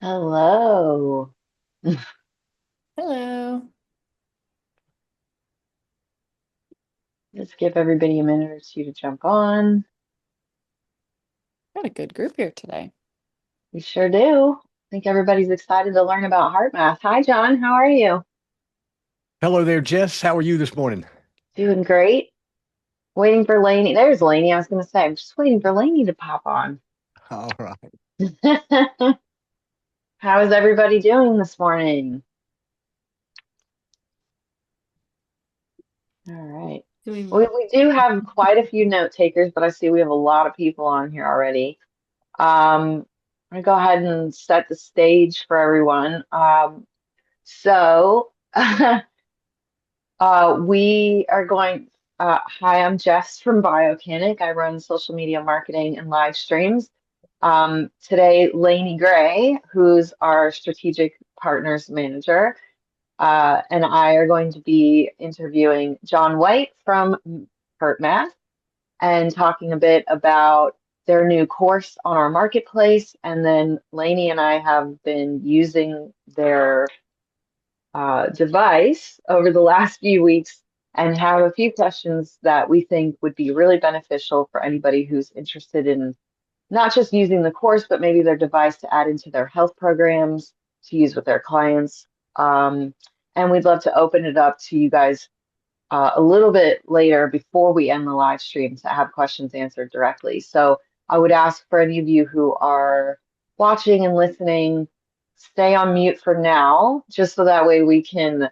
Hello. Hello. Let's give everybody a minute or two to jump on. Got a good group here today. We sure do. I think everybody's excited to learn about heart math. Hi, John. How are you? Hello there, Jess. How are you this morning? Doing great. Waiting for Lainey. There's Lainey. I was going to say, I'm just waiting for Lainey to pop on. All right. How is everybody doing this morning? All right. Doing We do have quite a few note takers, but I see we have a lot of people on here already. I'm going to go ahead and set the stage for everyone. So, we are going. Hi, I'm Jess from Biocanic. I run social media marketing and live streams. Today, Lainey Gray, who's our strategic partners manager, and I are going to be interviewing John White from HeartMath and talking a bit about their new course on our marketplace. And then Lainey and I have been using their device over the last few weeks and have a few questions that we think would be really beneficial for anybody who's interested in not just using the course, but maybe their device to add into their health programs to use with their clients. And we'd love to open it up to you guys a little bit later before we end the live stream to have questions answered directly. So I would ask for any of you who are watching and listening, stay on mute for now, just so that way we can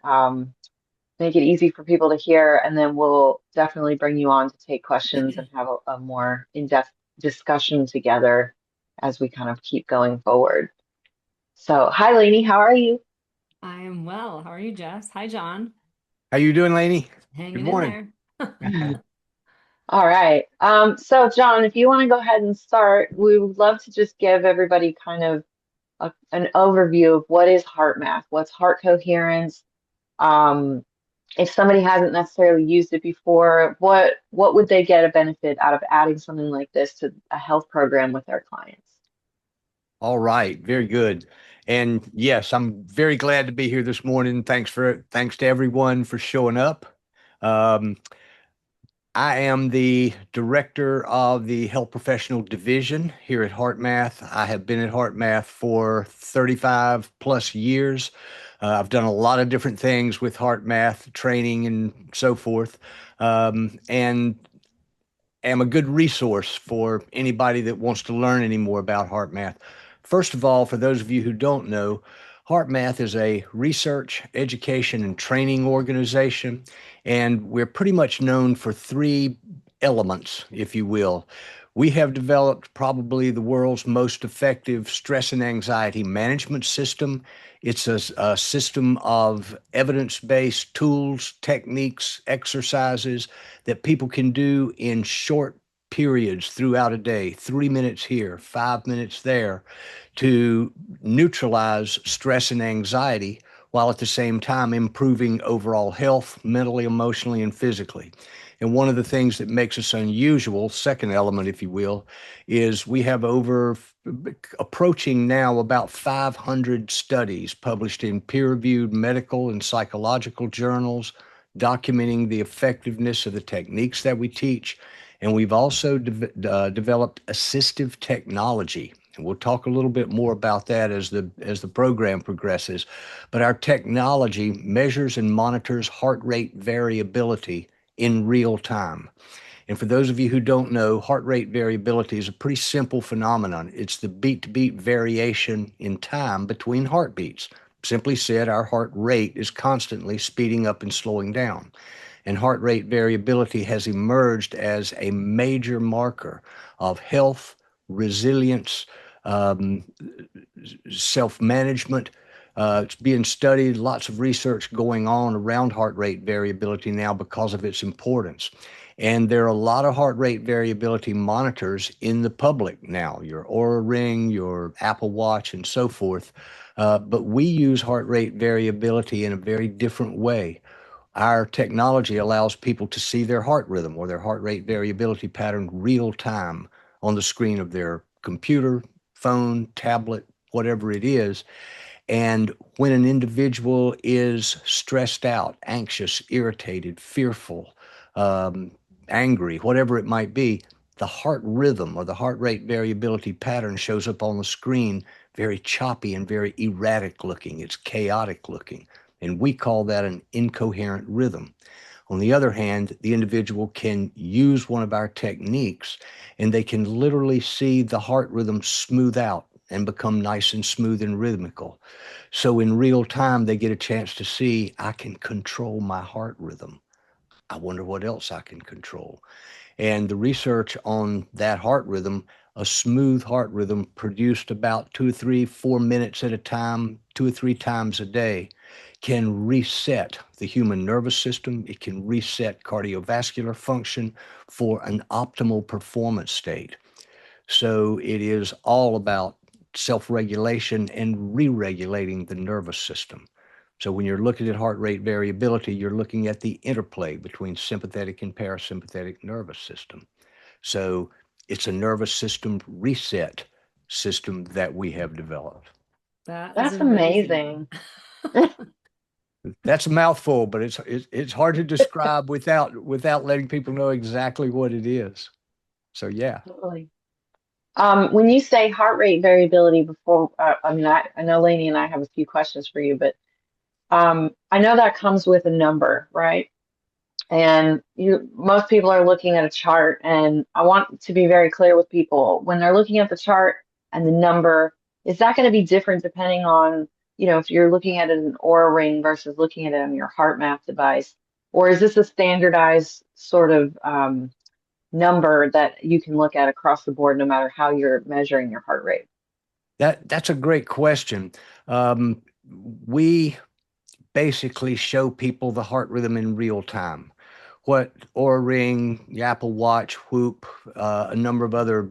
make it easy for people to hear, and then we'll definitely bring you on to take questions and have a more in-depth discussion together as we kind of keep going forward. So, hi, Lainey, how are you? I am well. How are you, Jess? Hi, John. How you doing, Lainey? Good Hanging in morning. there. All right. So John, if you want to go ahead and start, we would love to just give everybody kind of an overview of what is heart math, what's heart coherence. Um, if somebody hasn't necessarily used it before, what would they get a benefit out of adding something like this to a health program with their clients? All right. Very good. And yes, I'm very glad to be here this morning. Thanks to everyone for showing up. Um, I am the director of the health professional division here at HeartMath. I have been at HeartMath for 35 plus years. I've done a lot of different things with HeartMath training and so forth. And am a good resource for anybody that wants to learn any more about HeartMath. First of all, for those of you who don't know, HeartMath is a research, education, and training organization, and we're pretty much known for three elements, if you will. We have developed probably the world's most effective stress and anxiety management system. It's a system of evidence based tools, techniques, exercises that people can do in short periods throughout a day, 3 minutes here, 5 minutes there, to neutralize stress and anxiety while at the same time improving overall health, mentally, emotionally, and physically. And one of the things that makes us unusual, second element, if you will, is we have over approaching now about 500 studies published in peer reviewed medical and psychological journals documenting the effectiveness of the techniques that we teach. And we've also developed assistive technology. And we'll talk a little bit more about that as the program progresses. But our technology measures and monitors heart rate variability in real time. And for those of you who don't know, heart rate variability is a pretty simple phenomenon. It's the beat to beat variation in time between heartbeats. Simply said, our heart rate is constantly speeding up and slowing down. And heart rate variability has emerged as a major marker of health, resilience, um, self management. It's being studied, lots of research going on around heart rate variability now because of its importance. And there are a lot of heart rate variability monitors in the public now, your Oura Ring, your Apple Watch, and so forth. But we use heart rate variability in a very different way. Our technology allows people to see their heart rhythm or their heart rate variability pattern real time on the screen of their computer, phone, tablet, whatever it is. And when an individual is stressed out, anxious, irritated, fearful, angry, whatever it might be, the heart rhythm or the heart rate variability pattern shows up on the screen very choppy and very erratic looking. It's chaotic looking. And we call that an incoherent rhythm. On the other hand, the individual can use one of our techniques and they can literally see the heart rhythm smooth out and become nice and smooth and rhythmical. So in real time, they get a chance to see, I can control my heart rhythm. I wonder what else I can control. And the research on that heart rhythm, a smooth heart rhythm produced about 2 or 3, 4 minutes at a time, 2 or 3 times a day, can reset the human nervous system. It can reset cardiovascular function for an optimal performance state. So it is all about self-regulation and re-regulating the nervous system. So when you're looking at heart rate variability, you're looking at the interplay between sympathetic and parasympathetic nervous system. So it's a nervous system reset system that we have developed. That is That's amazing. amazing. That's a mouthful, but it's hard to describe without letting people know exactly what it is. So yeah. Totally. When you say heart rate variability before, I mean, I know Lainey and I have a few questions for you, but I know that comes with a number, right? And most people are looking at a chart, and I want to be very clear with people when they're looking at the chart and the number, is that going to be different depending on, if you're looking at it in an Aura Ring versus looking at it on your HeartMath device, or is this a standardized sort of number that you can look at across the board no matter how you're measuring your heart rate? That's a great question. We basically show people the heart rhythm in real time. What Oura Ring, the Apple Watch, Whoop, a number of other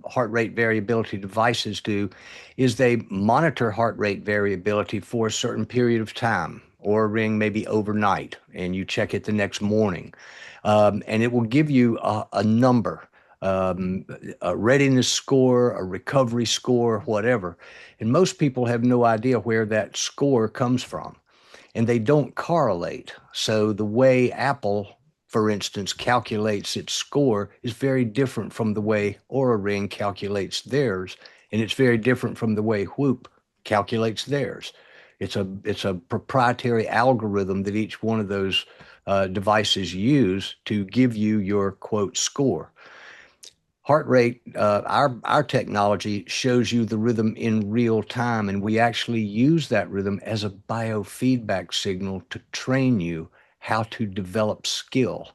heart rate variability devices do is they monitor heart rate variability for a certain period of time. Oura Ring maybe overnight, and you check it the next morning. And it will give you a number, a readiness score, a recovery score, whatever. And most people have no idea where that score comes from, and they don't correlate. So the way Apple, for instance, calculates its score is very different from the way Oura Ring calculates theirs, and it's very different from the way Whoop calculates theirs. It's a proprietary algorithm that each one of those devices use to give you your quote score. Heart rate, our technology shows you the rhythm in real time, and we actually use that rhythm as a biofeedback signal to train you how to develop skill.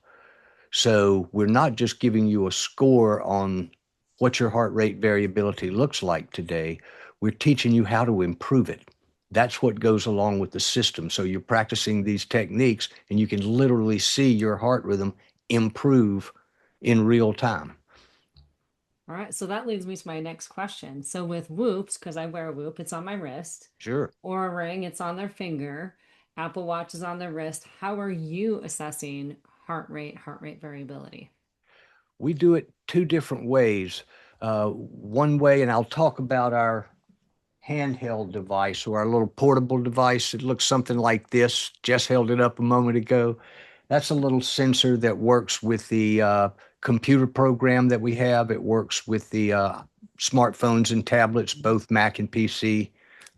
So we're not just giving you a score on what your heart rate variability looks like today. We're teaching you how to improve it. That's what goes along with the system. So you're practicing these techniques, and you can literally see your heart rhythm improve in real time. All right, so that leads me to my next question. So with Whoops, because I wear a Whoop, it's on my wrist, Sure. or a ring, it's on their finger, Apple Watch is on their wrist. How are you assessing heart rate variability? We do it two different ways. One way, and I'll talk about our handheld device or our little portable device. It looks something like this. Jess held it up a moment ago. That's a little sensor that works with the computer program that we have. It works with the smartphones and tablets, both Mac and PC,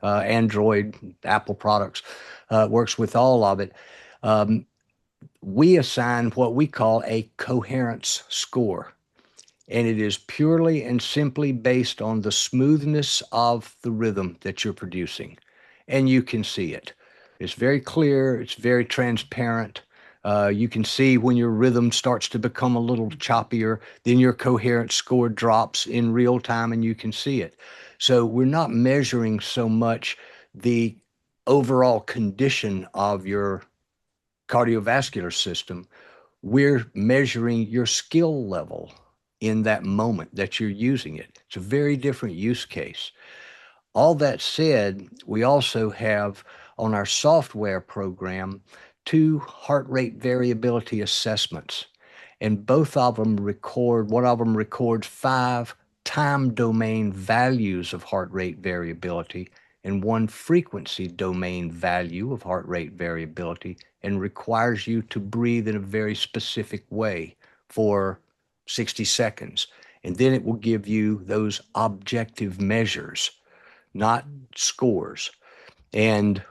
Android, Apple products. It works with all of it. Um, we assign what we call a coherence score, and it is purely and simply based on the smoothness of the rhythm that you're producing. And you can see it. It's very clear, it's very transparent. You can see when your rhythm starts to become a little choppier, then your coherence score drops in real time and you can see it. So we're not measuring so much the overall condition of your cardiovascular system. We're measuring your skill level in that moment that you're using it. It's a very different use case. All that said, we also have on our software program 2 heart rate variability assessments, and both of them record, one of them records 5 time domain values of heart rate variability and one frequency domain value of heart rate variability, and requires you to breathe in a very specific way for 60 seconds. And then it will give you those objective measures, not scores. And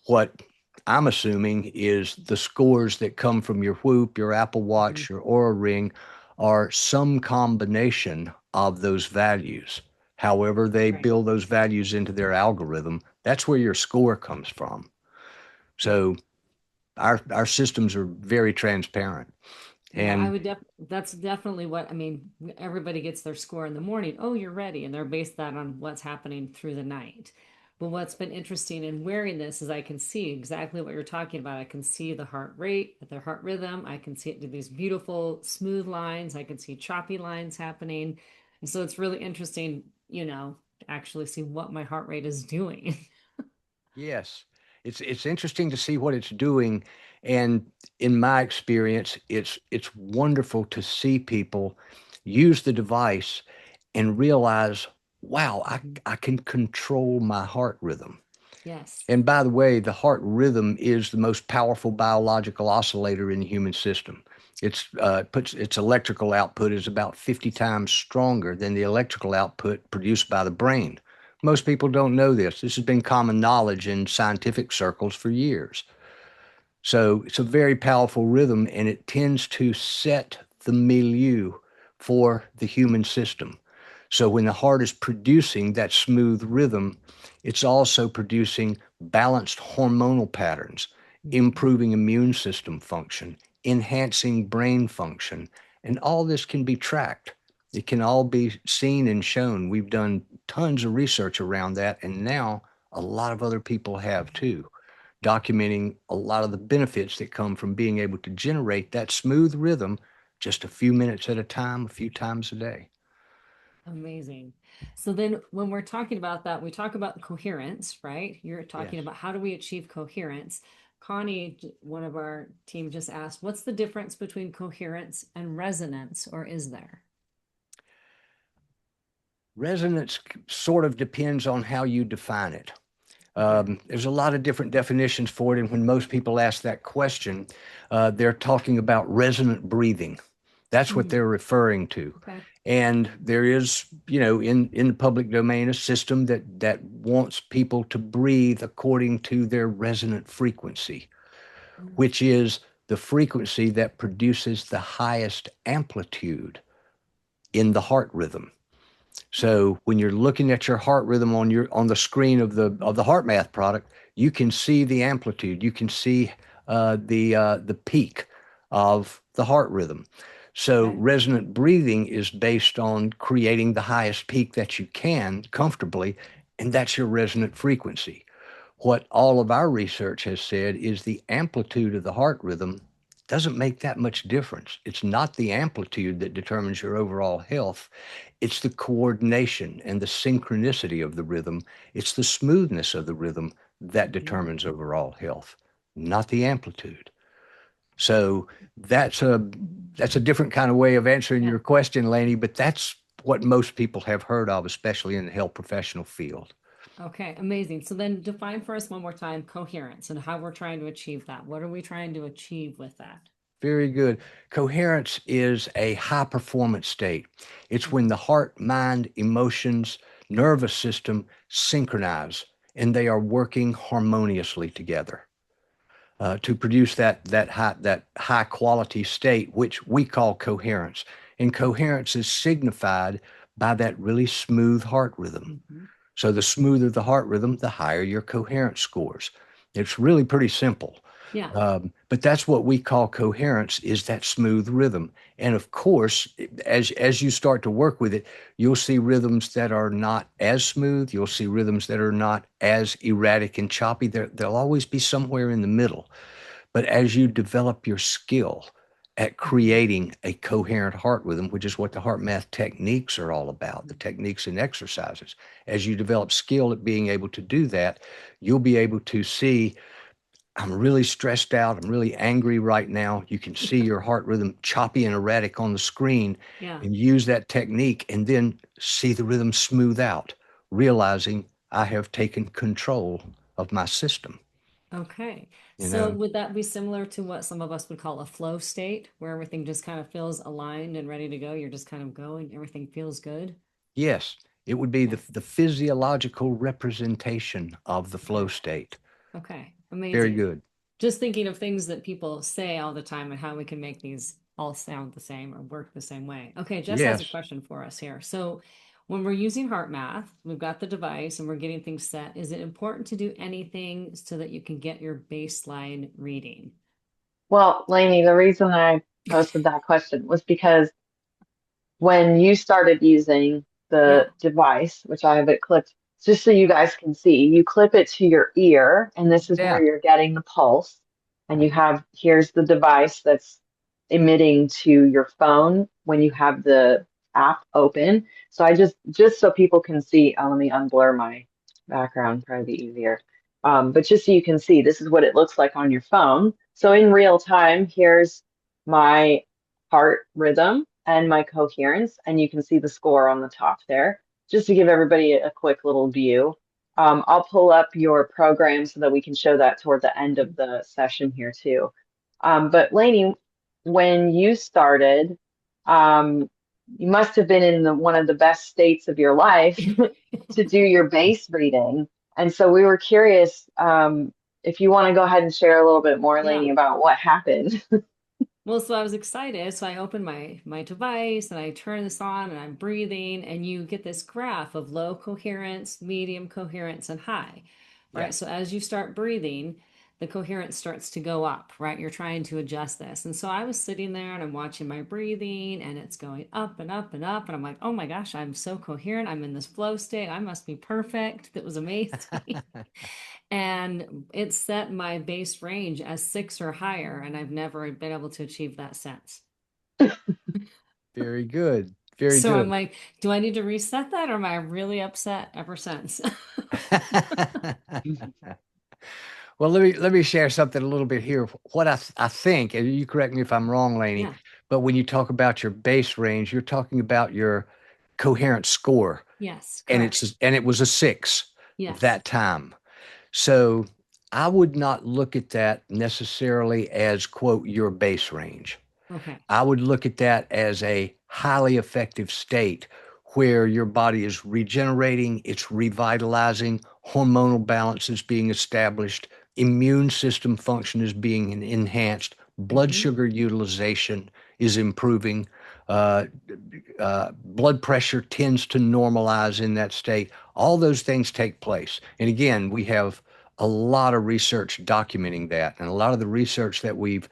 what I'm assuming is the scores that come from your Whoop, your Apple Mhm. Watch, your Oura Ring are some combination of those values. However, they Right. build those values into their algorithm. That's where your score comes from. Yeah. So our systems are very transparent. Yeah, I And would that's definitely what I mean. Everybody gets their score in the morning. Oh, you're ready. And they're based that on what's happening through the night. But what's been interesting in wearing this is I can see exactly what you're talking about. I can see the heart rate, the heart rhythm. I can see it do these beautiful smooth lines. I can see choppy lines happening. And so it's really interesting, to actually see what my heart rate is doing. yes, it's interesting to see what it's doing. And in my experience, it's wonderful to see people use the device and realize, wow, Mhm. I can control my heart rhythm. Yes. And by the way, the heart rhythm is the most powerful biological oscillator in the human system. Puts its electrical output is about 50 times stronger than the electrical output produced by the brain. Most people don't know this. This has been common knowledge in scientific circles for years. So it's a very powerful rhythm, and it tends to set the milieu for the human system. So when the heart is producing that smooth rhythm, it's also producing balanced hormonal patterns, Mhm. improving immune system function, enhancing brain function, and all this can be tracked. It can all be seen and shown. We've done tons of research around that, and now a lot of other people have too, documenting a lot of the benefits that come from being able to generate that smooth rhythm just a few minutes at a time, a few times a day. Amazing. So then when we're talking about that, we talk about coherence, right? You're Yes. talking about how do we achieve coherence? Connie, one of our team, just asked, what's the difference between coherence and resonance, or is there? Resonance sort of depends on how you define it. Okay. There's a lot of different definitions for it. And when most people ask that question, they're talking about resonant breathing. That's what Mm, they're referring to. okay. And there is, in the public domain, a system that wants people to breathe according to their resonant frequency, Mm, which is the frequency that produces the highest amplitude in the heart rhythm. oh, So when you're looking at your heart rhythm on the screen of the HeartMath product, you can see the amplitude. You can see the peak of the heart rhythm. So okay. resonant breathing is based on creating the highest peak that you can comfortably, and that's your resonant frequency. What all of our research has said is the amplitude of the heart rhythm doesn't make that much difference. It's not the amplitude that determines your overall health. It's the coordination and the synchronicity of the rhythm. It's the smoothness of the rhythm that Mhm. determines overall health, not the amplitude. So that's a different kind of way of answering Yeah. your question, Laney, but that's what most people have heard of, especially in the health professional field. Okay. Amazing. So then define for us one more time coherence and how we're trying to achieve that. What are we trying to achieve with that? Very good. Coherence is a high performance state. It's when Mhm. the heart, mind, emotions, nervous system synchronize and they are working harmoniously together to produce that high quality state, which we call coherence. And coherence is signified by that really smooth heart rhythm. Mhm. So the smoother the heart rhythm, the higher your coherence scores. It's really pretty simple. Yeah. But that's what we call coherence, is that smooth rhythm. And of course, as you start to work with it, you'll see rhythms that are not as smooth. You'll see rhythms that are not as erratic and choppy. They'll always be somewhere in the middle. But as you develop your skill at Mhm. creating a coherent heart rhythm, which is what the heart math techniques are all about, the techniques and exercises, as you develop skill at being able to do that, you'll be able to see I'm really stressed out. I'm really angry right now. You can see your heart rhythm choppy and erratic on the screen Yeah. and use that technique and then see the rhythm smooth out, realizing I have taken control of my system, Okay. you So know? would that be similar to what some of us would call a flow state, where everything just kind of feels aligned and ready to go? You're just kind of going, everything feels good. Yes, it would be Okay. the physiological representation of the flow Okay. state. Okay. Very Amazing. good. Just thinking of things that people say all the time and how we can make these all sound the same or work the same way. Okay, Jess has a Yes. question for us here. So, when we're using HeartMath, we've got the device and we're getting things set. Is it important to do anything so that you can get your baseline reading? Well, Lainey, the reason I posted that question was because when you started using Yeah. the device, which I have it clipped, just so you guys can see, you clip it to your ear, and this is where Yeah. you're getting the pulse. And you Right. have, here's the device that's emitting to your phone when you have the app open. So I just so people can see, let me unblur my background, probably be easier. But just so you can see, this is what it looks like on your phone. So in real time, here's my heart rhythm and my coherence, and you can see the score on the top there, just to give everybody a quick little view. I'll pull up your program so that we can show that toward the end of the session here too. But Lainey, when you started, you must have been in one of the best states of your life to do your base reading. And so we were curious, if you want to go ahead and share a little bit more, Yeah. Lainey, about what happened. Well, so I was excited. So I opened my device and I turn this on and I'm breathing and you get this graph of low coherence, medium coherence, and high, Yeah. right? So as you start breathing, the coherence starts to go up, right? You're trying to adjust this. And so I was sitting there and I'm watching my breathing and it's going up and up and up. And I'm like, oh my gosh, I'm so coherent. I'm in this flow state. I must be perfect. That was amazing. And it set my base range as 6 or higher, and I've never been able to achieve that since. Very good. Very So I'm good. like, do I need to reset that or am I really upset ever since? Well, let me share something a little bit here. What I think, and you correct me if I'm wrong, Laney, Yeah. but when you talk about your base range, you're talking about your coherent score, Yes, and correct. it was a 6 Yes. that time. So I would not look at that necessarily as quote your base range. Okay. I would look at that as a highly effective state where your body is regenerating, it's revitalizing, hormonal balance is being established, immune system function is being enhanced, blood Hmm. sugar utilization is improving, uh, blood pressure tends to normalize in that state. All those things take place. And again, we have a lot of research documenting that. And a lot of the research that we've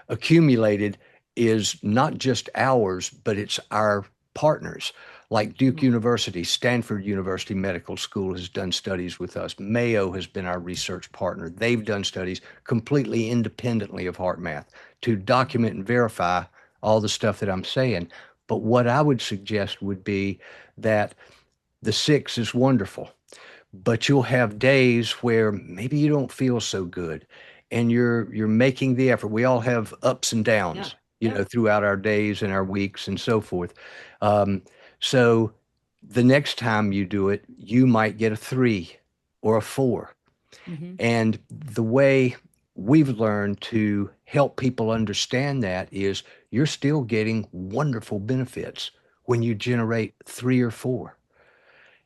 accumulated is not just ours, but it's our partners. Like Duke Right. University, Stanford University Medical School has done studies with us. Mayo has been our research partner. They've done studies completely independently of HeartMath to document and verify all the stuff that I'm saying. But what I would suggest would be that the 6 is wonderful, but you'll have days where maybe you don't feel so good and you're making the effort. We all have ups and Yeah. downs, Yep. throughout our days and our weeks and so forth. um, so the next time you do it you might get a 3 or a 4. Hmm. And the way we've learned to help people understand that is you're still getting wonderful benefits when you generate 3 or 4.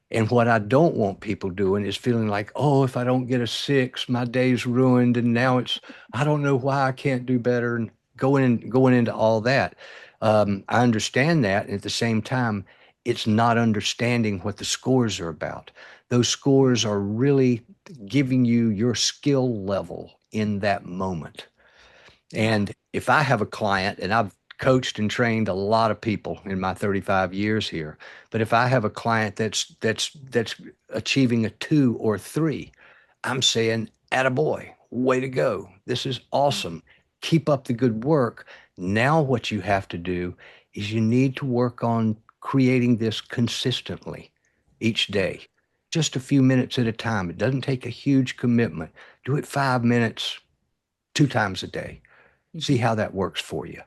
And what I don't want people doing is feeling like, oh, if I don't get a 6, my day's ruined. And now I don't know why I can't do better. And going into all that. I understand that. And at the same time, it's not understanding what the scores are about. Those scores are really giving you your skill level in that moment. Yeah. And if I have a client, and I've coached and trained a lot of people in my 35 years here, but if I have a client that's achieving a 2 or 3, I'm saying, attaboy, way to go. This is Yeah. awesome. Keep up the good work. Now what you have to do is you need to work on creating this consistently each day. Just a few minutes at a time. It doesn't take a huge commitment. Do it 5 minutes, 2 times a day. See Mhm. how that works for you.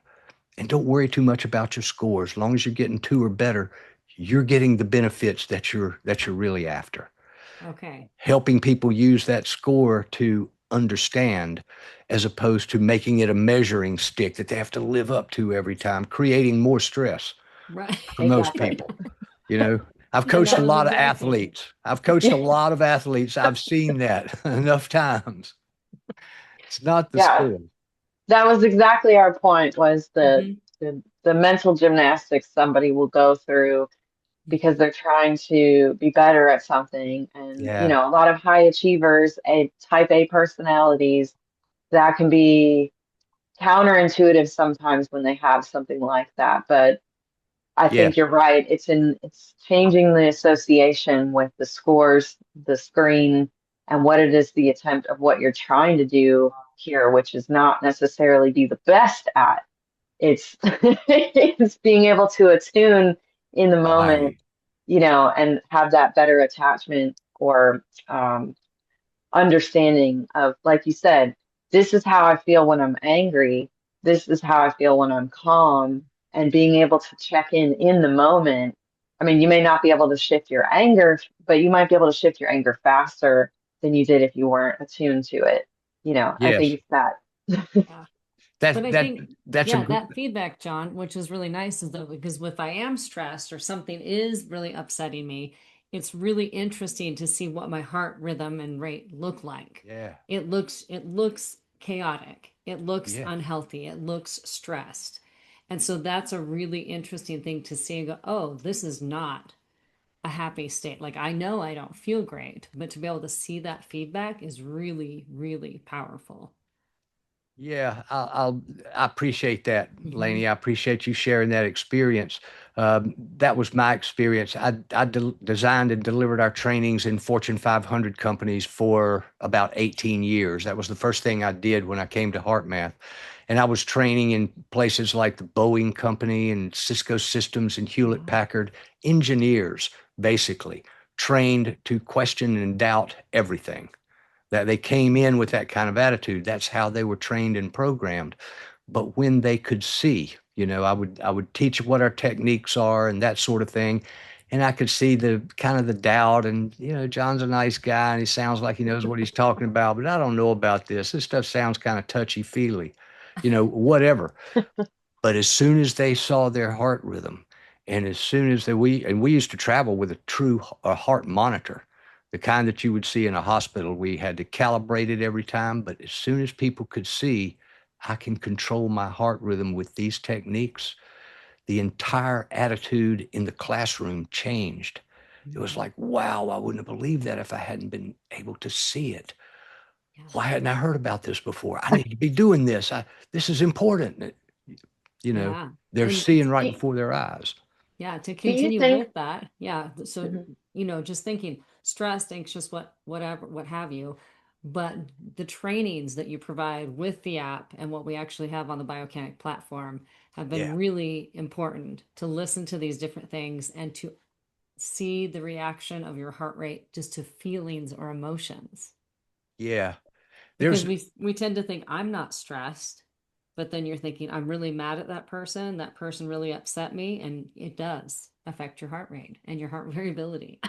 And don't worry too much about your score. As long as you're getting 2 or better, you're getting the benefits that you're really after. Okay. Helping people use that score to understand as opposed to making it a measuring stick that they have to live up to every time, creating more stress Right. for most Exactly. people. You know, I've And coached that a was lot of exactly. athletes. I've coached a lot of athletes. I've seen that enough times. It's not the Yeah, score. that was exactly our point was Hmm. the mental gymnastics somebody will go through because they're trying to be better at something. And, Yeah. a lot of high achievers, type A personalities, that can be counterintuitive sometimes when they have something like that. But I think Yes. you're right. It's changing the association with the scores, the screen, and what it is the attempt of what you're trying to do here, which is not necessarily be the best at. It's it's being able to attune in the moment, Right. and have that better attachment or understanding of, like you said, this is how I feel when I'm angry. This is how I feel when I'm calm, and being able to check in the moment. I mean, you may not be able to shift your anger, but you might be able to shift your anger faster than you did if you weren't attuned to it. I think Yes. it's that. Yeah. But That I that think, that's a yeah, good. that feedback, John, which is really nice, is that because if I am stressed or something is really upsetting me, it's really interesting to see what my heart rhythm and rate look like. Yeah. It looks chaotic. It looks Yeah. unhealthy. It looks stressed. And so that's a really interesting thing to see and go, oh, this is not a happy state. Like I know I don't feel great, but to be able to see that feedback is really, really powerful. Yeah, I appreciate that, Hmm. Laney. I appreciate you sharing that experience. That was my experience. I designed and delivered our trainings in Fortune 500 companies for about 18 years. That was the first thing I did when I came to HeartMath. And I was training in places like the Boeing Company and Cisco Systems and Hewlett Wow. Packard, engineers, basically, trained to question and doubt everything that they came in with that kind of attitude. That's how they were trained and programmed. But when they could see, I would teach what our techniques are and that sort of thing. And I could see the kind of the doubt and, John's a nice guy and he sounds like he knows what he's talking about, but I don't know about this. This stuff sounds kind of touchy feely, whatever. But as soon as they saw their heart rhythm, and as soon as we used to travel with a heart monitor, the kind that you would see in a hospital, we had to calibrate it every time. But as soon as people could see, I can control my heart rhythm with these techniques, the entire attitude in the classroom changed. It was Mhm. like, wow, I wouldn't have believed that if I hadn't been able to see it. Yeah. Why hadn't I heard about this before? I need to be doing this. This is important. You know, Yeah. they're And seeing right Do, before their eyes. yeah, to do you continue think? with that. Yeah. So, Mhm. just thinking stressed, anxious, whatever, what have you. But the trainings that you provide with the app and what we actually have on the Biocanic platform have been Yeah. really important to listen to these different things and to see the reaction of your heart rate just to feelings or emotions. Yeah. Because There's, we tend to think I'm not stressed, but then you're thinking I'm really mad at that person really upset me, and it does affect your heart rate and your heart variability.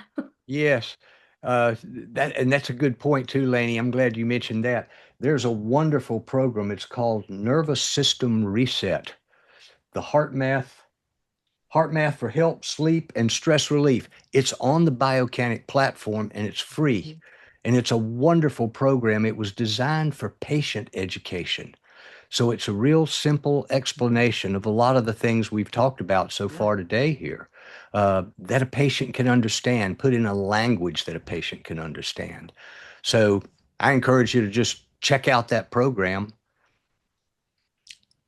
yes. That's a good point too, Laney. I'm glad you mentioned that. There's a wonderful program. It's called Nervous System Reset. The HeartMath for help, sleep, and stress relief. It's on the Biocanic platform and it's free. Mhm. And it's a wonderful program. It was designed for patient education. So it's a real simple explanation of a lot of the things we've talked about so Yeah. far today here, that a patient can understand, put in a language that a patient can understand. So I encourage you to just check out that program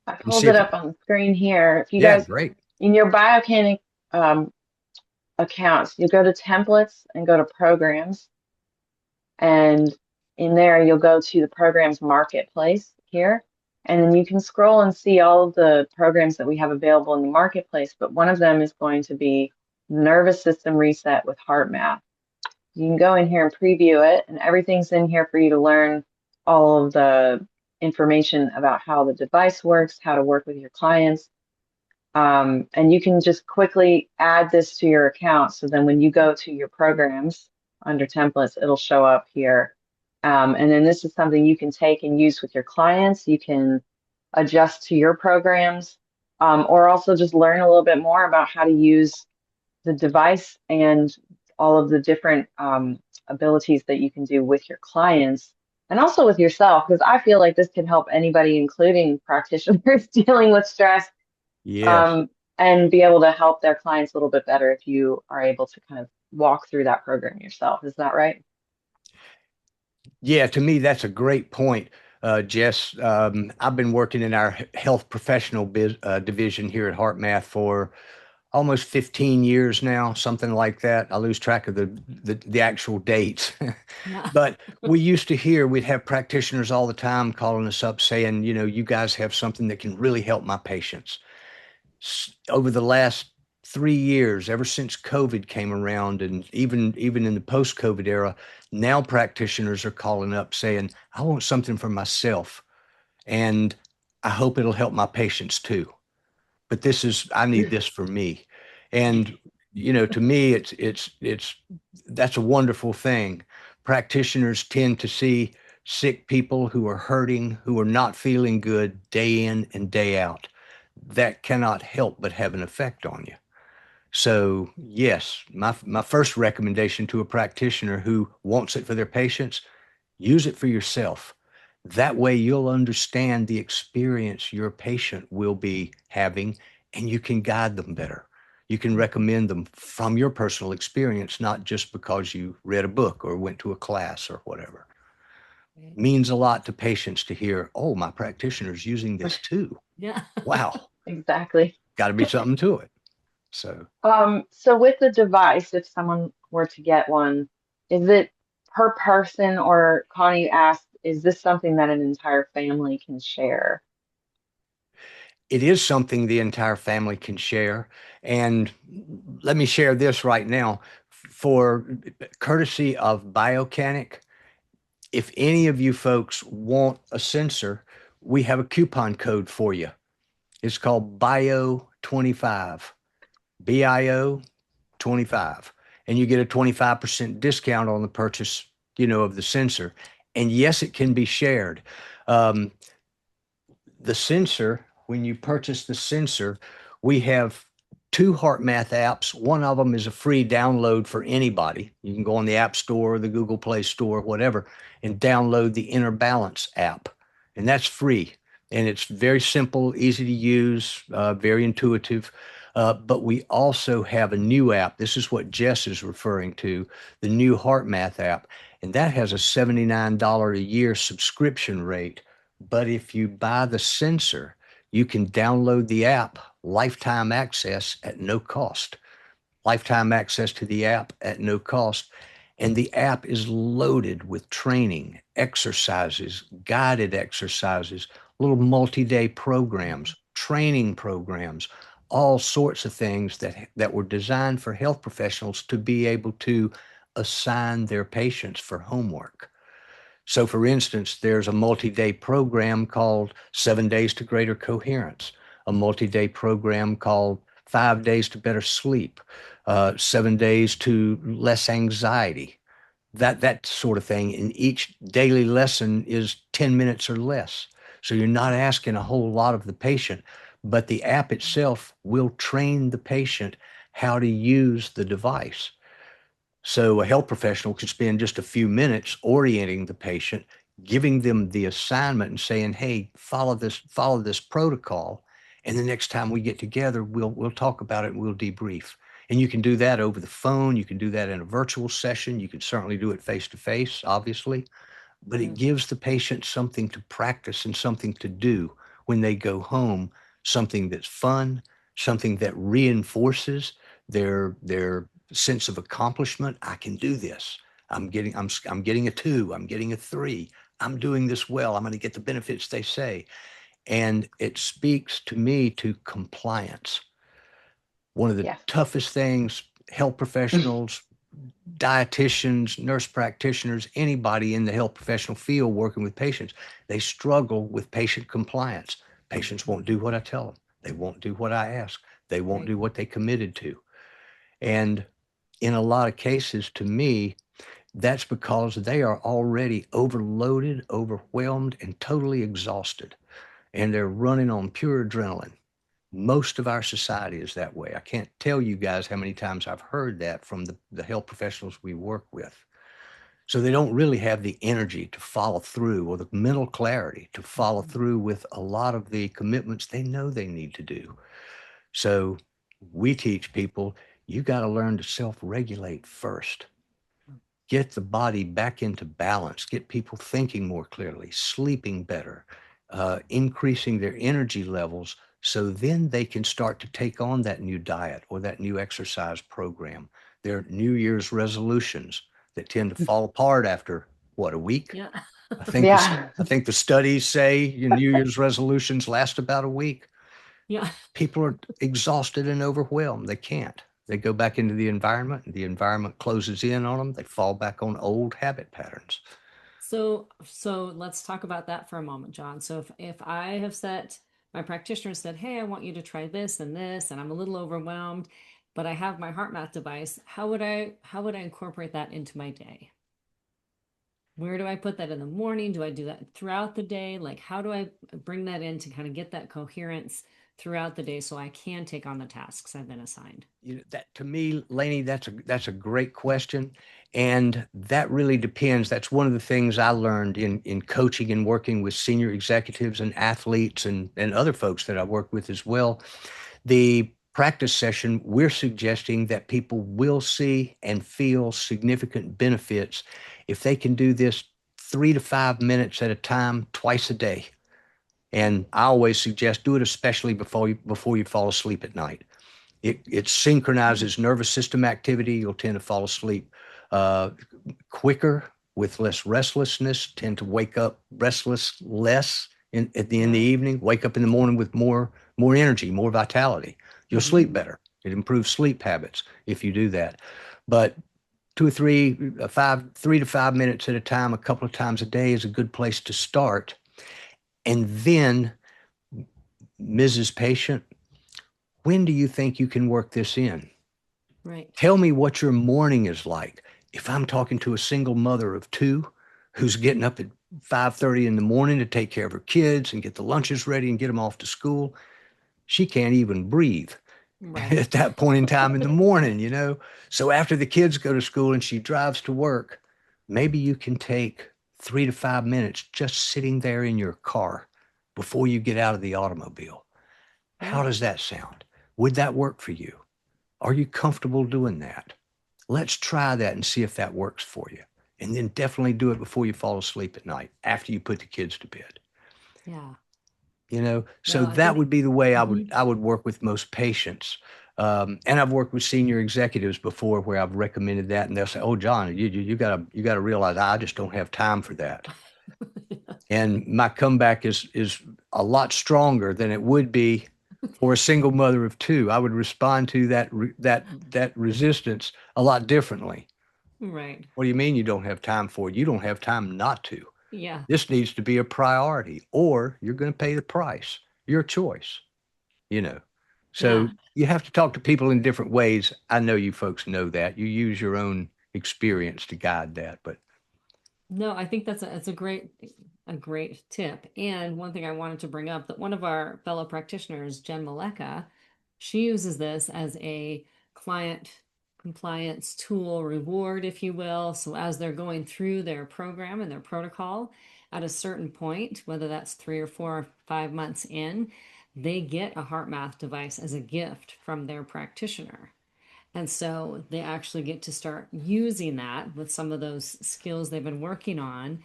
I and pulled see it if, up on the screen here. If you yeah, guys, great. in your Biocanic um, accounts, you go to templates and go to programs, and in there you'll go to the programs marketplace here, and then you can scroll and see all of the programs that we have available in the marketplace. But one of them is going to be Nervous System Reset with HeartMath. You can go in here and preview it, and everything's in here for you to learn all of the information about how the device works, how to work with your clients. And you can just quickly add this to your account. So then when you go to your programs under templates, it'll show up here. And then this is something you can take and use with your clients. You can adjust to your programs, or also just learn a little bit more about how to use the device and all of the different abilities that you can do with your clients and also with yourself, because I feel like this can help anybody, including practitioners dealing with stress, Yes. um, and be able to help their clients a little bit better if you are able to kind of walk through that program yourself. Is that right? Yeah, to me, that's a great point, Jess. I've been working in our health professional division here at HeartMath for almost 15 years now, something like that. I lose track of the actual dates. Yeah. But we used to hear, we'd have practitioners all the time calling us up saying, you guys have something that can really help my patients. Over the last 3 years, ever since COVID came around, and even in the post-COVID era, now practitioners are calling up saying, I want something for myself, and I hope it'll help my patients too. But I need this for me. And to me, it's that's a wonderful thing. Practitioners tend to see sick people who are hurting, who are not feeling good day in and day out. That cannot help but have an effect on you. So yes, my first recommendation to a practitioner who wants it for their patients, use it for yourself. That way you'll understand the experience your patient will be having, and you can guide them better. You can recommend them from your personal experience, not just because you read a book or went to a class or whatever. Means a lot to patients to hear, oh, my practitioner's using this too. Yeah. Wow, Exactly. got to be something to it. So So with the device, if someone were to get one, is it per person, or Connie asked, is this something that an entire family can share? it is something the entire family can share. And let me share this right now. For courtesy of Biocanic, if any of you folks want a sensor, we have a coupon code for you. It's called BIO25, BIO 25. And you get a 25% discount on the purchase, of the sensor. And yes, it can be shared. Um, the sensor, when you purchase the sensor, we have two HeartMath apps. One of them is a free download for anybody. You can go on the App Store, the Google Play Store, whatever, and download the Inner Balance app. And that's free. And it's very simple, easy to use, very intuitive. But we also have a new app. This is what Jess is referring to, the new HeartMath app. And that has a $79 a year subscription rate. But if you buy the sensor, you can download the app, lifetime access at no cost. Lifetime access to the app at no cost. And the app is loaded with training, exercises, guided exercises, little multi-day programs, training programs, all sorts of things that were designed for health professionals to be able to assign their patients for homework. So, for instance, there's a multi-day program called 7 Days to Greater Coherence, a multi-day program called 5 Days to Better Sleep, 7 days to Less Anxiety, that sort of thing. And each daily lesson is 10 minutes or less. So you're not asking a whole lot of the patient, but the app itself will train the patient how to use the device. So a health professional could spend just a few minutes orienting the patient, giving them the assignment and saying, hey, follow this protocol. And the next time we get together, we'll talk about it and we'll debrief. And you can do that over the phone. You can do that in a virtual session. You can certainly do it face to face, obviously, but it gives the patient something to practice and something to do when they go home, something that's fun, something that reinforces their sense of accomplishment. I can do this. I'm getting a 2, I'm getting a 3. I'm doing this well. I'm going to get the benefits they say. And it speaks to me to compliance. One of the Yes. toughest things health professionals, dietitians, nurse practitioners, anybody in the health professional field working with patients, they struggle with patient compliance. Patients won't do what I tell them. They won't do what I ask. They won't Right. do what they committed to. And in a lot of cases, to me, that's because they are already overloaded, overwhelmed, and totally exhausted. And they're running on pure adrenaline. Most of our society is that way. I can't tell you guys how many times I've heard that from the health professionals we work with. So they don't really have the energy to follow through or the mental clarity to follow through with a lot of the commitments they know they need to do. So we teach people you got to learn to self regulate first. Get the body back into balance, get people thinking more clearly, sleeping better, increasing their energy levels. So then they can start to take on that new diet or that new exercise program, their New Year's resolutions that tend to fall apart after what, a week? Yeah. I think the, Yeah. I think the studies say your New Year's resolutions last about a week. Yeah. People are exhausted and overwhelmed. They can't. They go back into the environment, and the environment closes in on them. They fall back on old habit patterns. So let's talk about that for a moment, John. So if I have set my practitioner said, "Hey, I want you to try this, and I'm a little overwhelmed, but I have my HeartMath device. How would I incorporate that into my day? Where do I put that in the morning? Do I do that throughout the day? Like, how do I bring that in to kind of get that coherence throughout the day so I can take on the tasks I've been assigned?" That to me, Lainey, that's a great question, and that really depends. That's one of the things I learned in coaching and working with senior executives and athletes and other folks that I work with as well. The practice session, we're suggesting that people will see and feel significant benefits if they can do this 3 to 5 minutes at a time, twice a day. And I always suggest do it especially before you fall asleep at night. It synchronizes nervous system activity. You'll tend to fall asleep uh, quicker with less restlessness. Tend to wake up restless less in the Yeah. evening. Wake up in the morning with more energy, more vitality. You'll Hmm. sleep better. It improves sleep habits if you do that. But 3 to 5 minutes at a time, a couple of times a day is a good place to start. And then, Mrs. Patient, when do you think you can work this in? Right. Tell me what your morning is like. If I'm talking to a single mother of two who's getting up at 5:30 in the morning to take care of her kids and get the lunches ready and get them off to school, she can't even breathe Right. at that point in time in the morning. So after the kids go to school and she drives to work, maybe you can take 3 to 5 minutes just sitting there in your car before you get out of the automobile. How Yeah. does that sound? Would that work for you? Are you comfortable doing that? Let's try that and see if that works for you. And then definitely do it before you fall asleep at night, after you put the kids to bed. Yeah. So No, I that think. would be the way I would Mhm. I would work with most patients. And I've worked with senior executives before where I've recommended that, and they'll say, "Oh, John, you gotta realize I just don't have time for that." And my comeback is a lot stronger than it would be for a single mother of two. I would respond to that resistance a lot differently. Right. What do you mean you don't have time for it? You don't have time not to. Yeah. This needs to be a priority, or you're going to pay the price. Your choice, you know. So Yeah. you have to talk to people in different ways. I know you folks know that. You use your own experience to guide that, but No, I think that's a great tip. And one thing I wanted to bring up that one of our fellow practitioners, Jen Maleka, she uses this as a client compliance tool reward, if you will. So as they're going through their program and their protocol, at a certain point, whether that's 3 or 4 or 5 months in, they get a HeartMath device as a gift from their practitioner. And so they actually get to start using that with some of those skills they've been working on.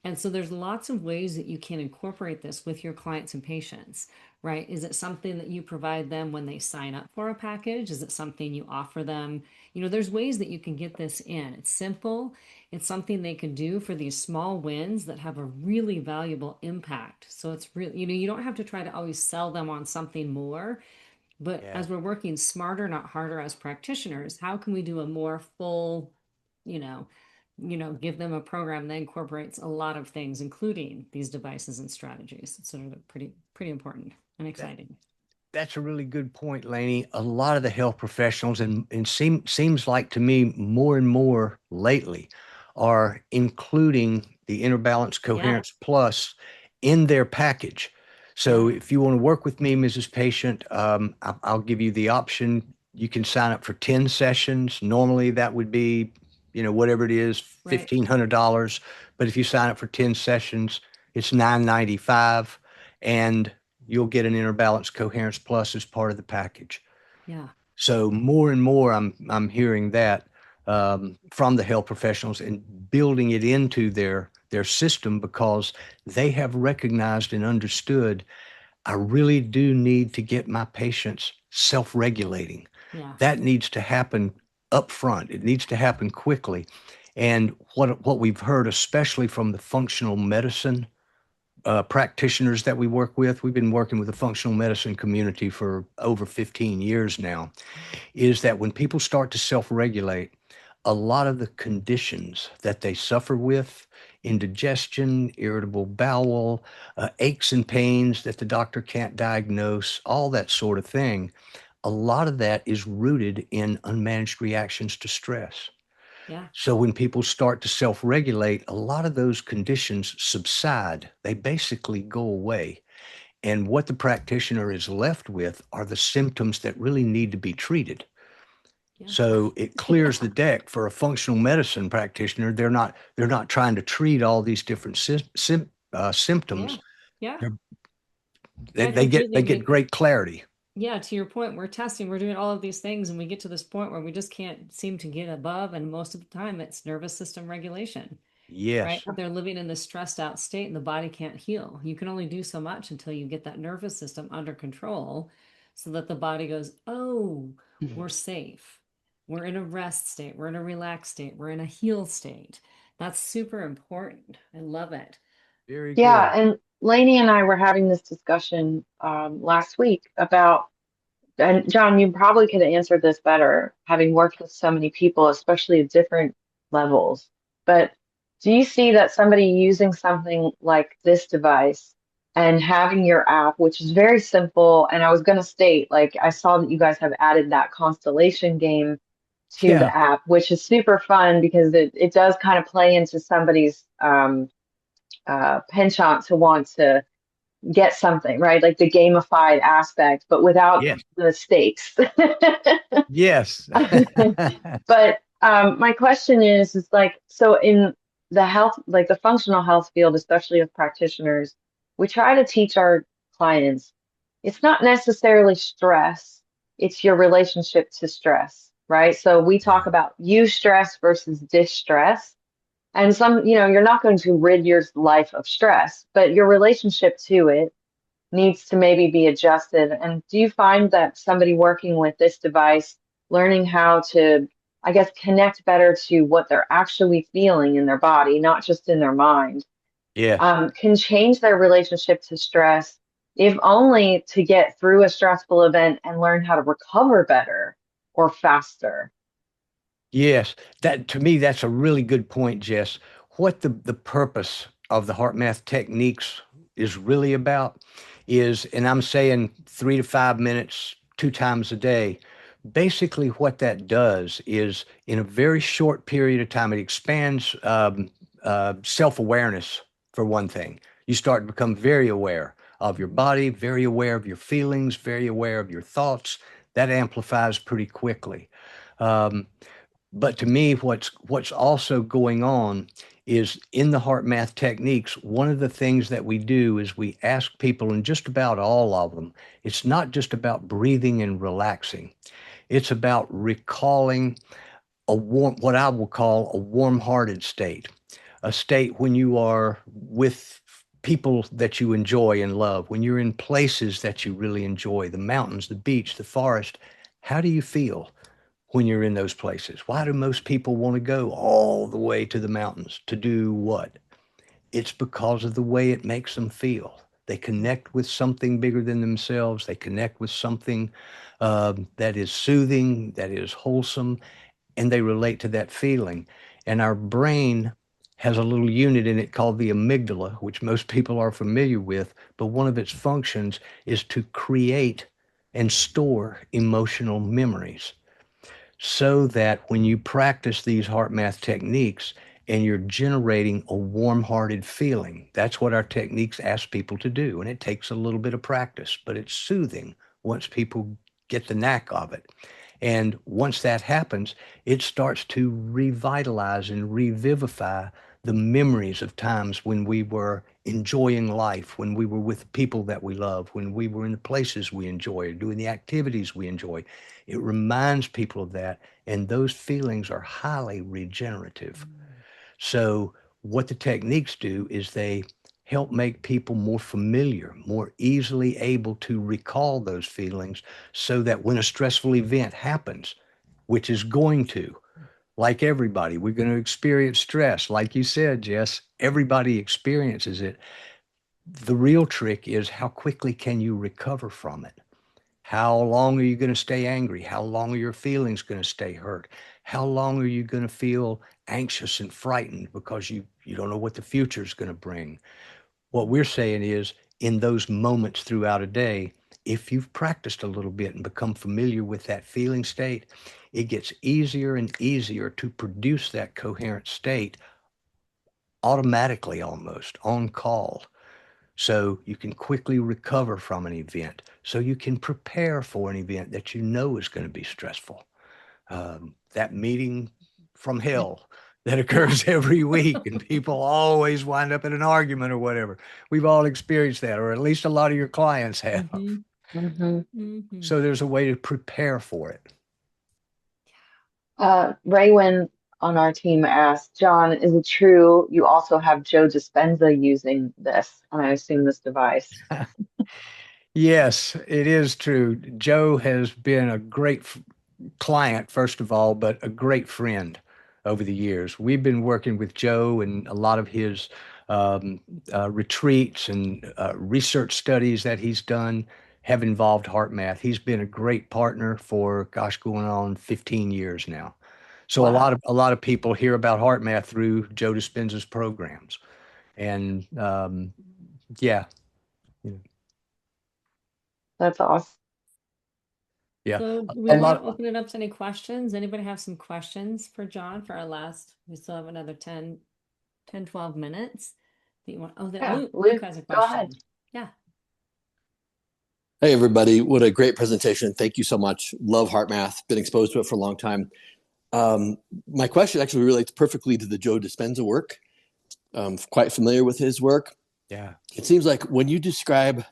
And so there's lots of ways that you can incorporate this with your clients and patients, right? Is it something that you provide them when they sign up for a package? Is it something you offer them? There's ways that you can get this in. It's simple. It's something they can do for these small wins that have a really valuable impact. So it's really, you don't have to try to always sell them on something more, but yeah. as we're working smarter, not harder as practitioners, how can we do a more full you know, give them a program that incorporates a lot of things, including these devices and strategies. It's sort of pretty important and That, exciting. that's a really good point, Lainey. A lot of the health professionals, and seems like to me more and more lately, are including the Interbalance Yeah, Coherence Plus in their package. So yeah, if you want to work with me, Mrs. Patient, I'll give you the option. You can sign up for 10 sessions. Normally that would be, whatever it is, right. $1,500. But if you sign up for 10 sessions, it's $995, and you'll get an Interbalance Coherence Plus as part of the package. Yeah, So more and more, I'm hearing that from the health professionals and building it into their system, because they have recognized and understood, I really do need to get my patients self-regulating. yeah, That needs to happen up front. It needs to happen quickly. And what we've heard, especially from the functional medicine practitioners that we work with, we've been working with the functional medicine community for over 15 years now, is that when people start to self-regulate, a lot of the conditions that they suffer with, indigestion, irritable bowel, aches and pains that the doctor can't diagnose, all that sort of thing, a lot of that is rooted in unmanaged reactions to stress. yeah, So when people start to self-regulate, a lot of those conditions subside. They basically go away. And what the practitioner is left with are the symptoms that really need to be treated. yeah, So it clears the deck for a functional medicine practitioner. They're not trying to treat all these different yeah, symptoms. yeah. They're, they, Yeah, they get completely. they I get mean, great clarity. yeah, to your point, we're testing, we're doing all of these things, and we get to this point where we just can't seem to get above. And most of the time, it's nervous system regulation, right? Yes, They're living in this stressed out state, and the body can't heal. You can only do so much until you get that nervous system under control so that the body goes, oh, we're safe. We're in a rest state. We're in a relaxed state. We're in a heal state. That's super important. I love it. very Yeah, good. and Lainey and I were having this discussion last week about, and John, you probably could have answered this better, having worked with so many people, especially at different levels. But do you see that somebody using something like this device and having your app, which is very simple, and I was going to state, like, I saw that you guys have added that constellation game to Yeah, the app, which is super fun because it does kind of play into somebody's penchant to want to get something, right? Like the gamified aspect, but without yes, the stakes. yes. But my question is like, so in the health, like the functional health field, especially with practitioners, we try to teach our clients it's not necessarily stress, it's your relationship to stress, right? So we talk about eustress versus distress. And some, you're not going to rid your life of stress, but your relationship to it needs to maybe be adjusted. And do you find that somebody working with this device, learning how to, I guess, connect better to what they're actually feeling in their body, not just in their mind, Yes. can change their relationship to stress, if only to get through a stressful event and learn how to recover better or faster? Yes, that to me, that's a really good point, Jess. What the purpose of the HeartMath techniques is really about is, and I'm saying 3 to 5 minutes, 2 times a day. Basically, what that does is, in a very short period of time, it expands self-awareness, for one thing. You start to become very aware of your body, very aware of your feelings, very aware of your thoughts. That amplifies pretty quickly. Um, but to me, what's also going on is, in the heart math techniques, one of the things that we do is we ask people, and just about all of them, it's not just about breathing and relaxing. It's about recalling what I will call a warm-hearted state, a state when you are with people that you enjoy and love, when you're in places that you really enjoy, the mountains, the beach, the forest. How do you feel when you're in those places? Why do most people want to go all the way to the mountains to do what? It's because of the way it makes them feel. They connect with something bigger than themselves. They connect with something that is soothing, that is wholesome, and they relate to that feeling. And our brain has a little unit in it called the amygdala, which most people are familiar with. But one of its functions is to create and store emotional memories, so that when you practice these heart math techniques and you're generating a warm-hearted feeling, that's what our techniques ask people to do. And it takes a little bit of practice, but it's soothing once people get the knack of it. And once that happens, it starts to revitalize and revivify the memories of times when we were enjoying life, when we were with the people that we love, when we were in the places we enjoy, doing the activities we enjoy. It reminds people of that, and those feelings are highly regenerative. So, what the techniques do is they help make people more familiar, more easily able to recall those feelings, so that when a stressful event happens, which is going to, like everybody, we're going to experience stress. Like you said, Jess, everybody experiences it. The real trick is how quickly can you recover from it? How long are you going to stay angry? How long are your feelings going to stay hurt? How long are you going to feel anxious and frightened because you don't know what the future is going to bring? What we're saying is, in those moments throughout a day, if you've practiced a little bit and become familiar with that feeling state, it gets easier and easier to produce that coherent state automatically, almost on call. So you can quickly recover from an event. So you can prepare for an event that you know is going to be stressful. That meeting from hell that occurs every week, and people always wind up in an argument or whatever. We've all experienced that, or at least a lot of your clients have. Mm-hmm. Hmm. Mm-hmm. So there's a way to prepare for it. Raywin on our team asked, John, is it true you also have Joe Dispenza using this? And I assume this device. Yes, it is true. Joe has been a great client, first of all, but a great friend over the years. We've been working with Joe and a lot of his um, retreats and research studies that he's done have involved HeartMath. He's been a great partner for, gosh, going on 15 years now. So Wow, a lot of people hear about HeartMath through Joe Dispenza's programs, and yeah, that's awesome. yeah, So do we a want to lot. open it up to any questions? Anybody have some questions for John for our last, we still have another 12 minutes. That you want, oh, that Yeah, Luke Luke, has a go ahead. question. Yeah. Hey, everybody. What a great presentation. Thank you so much. Love HeartMath. Been exposed to it for a long time. My question actually relates perfectly to the Joe Dispenza work. Quite familiar with his work. Yeah. It seems like when you describe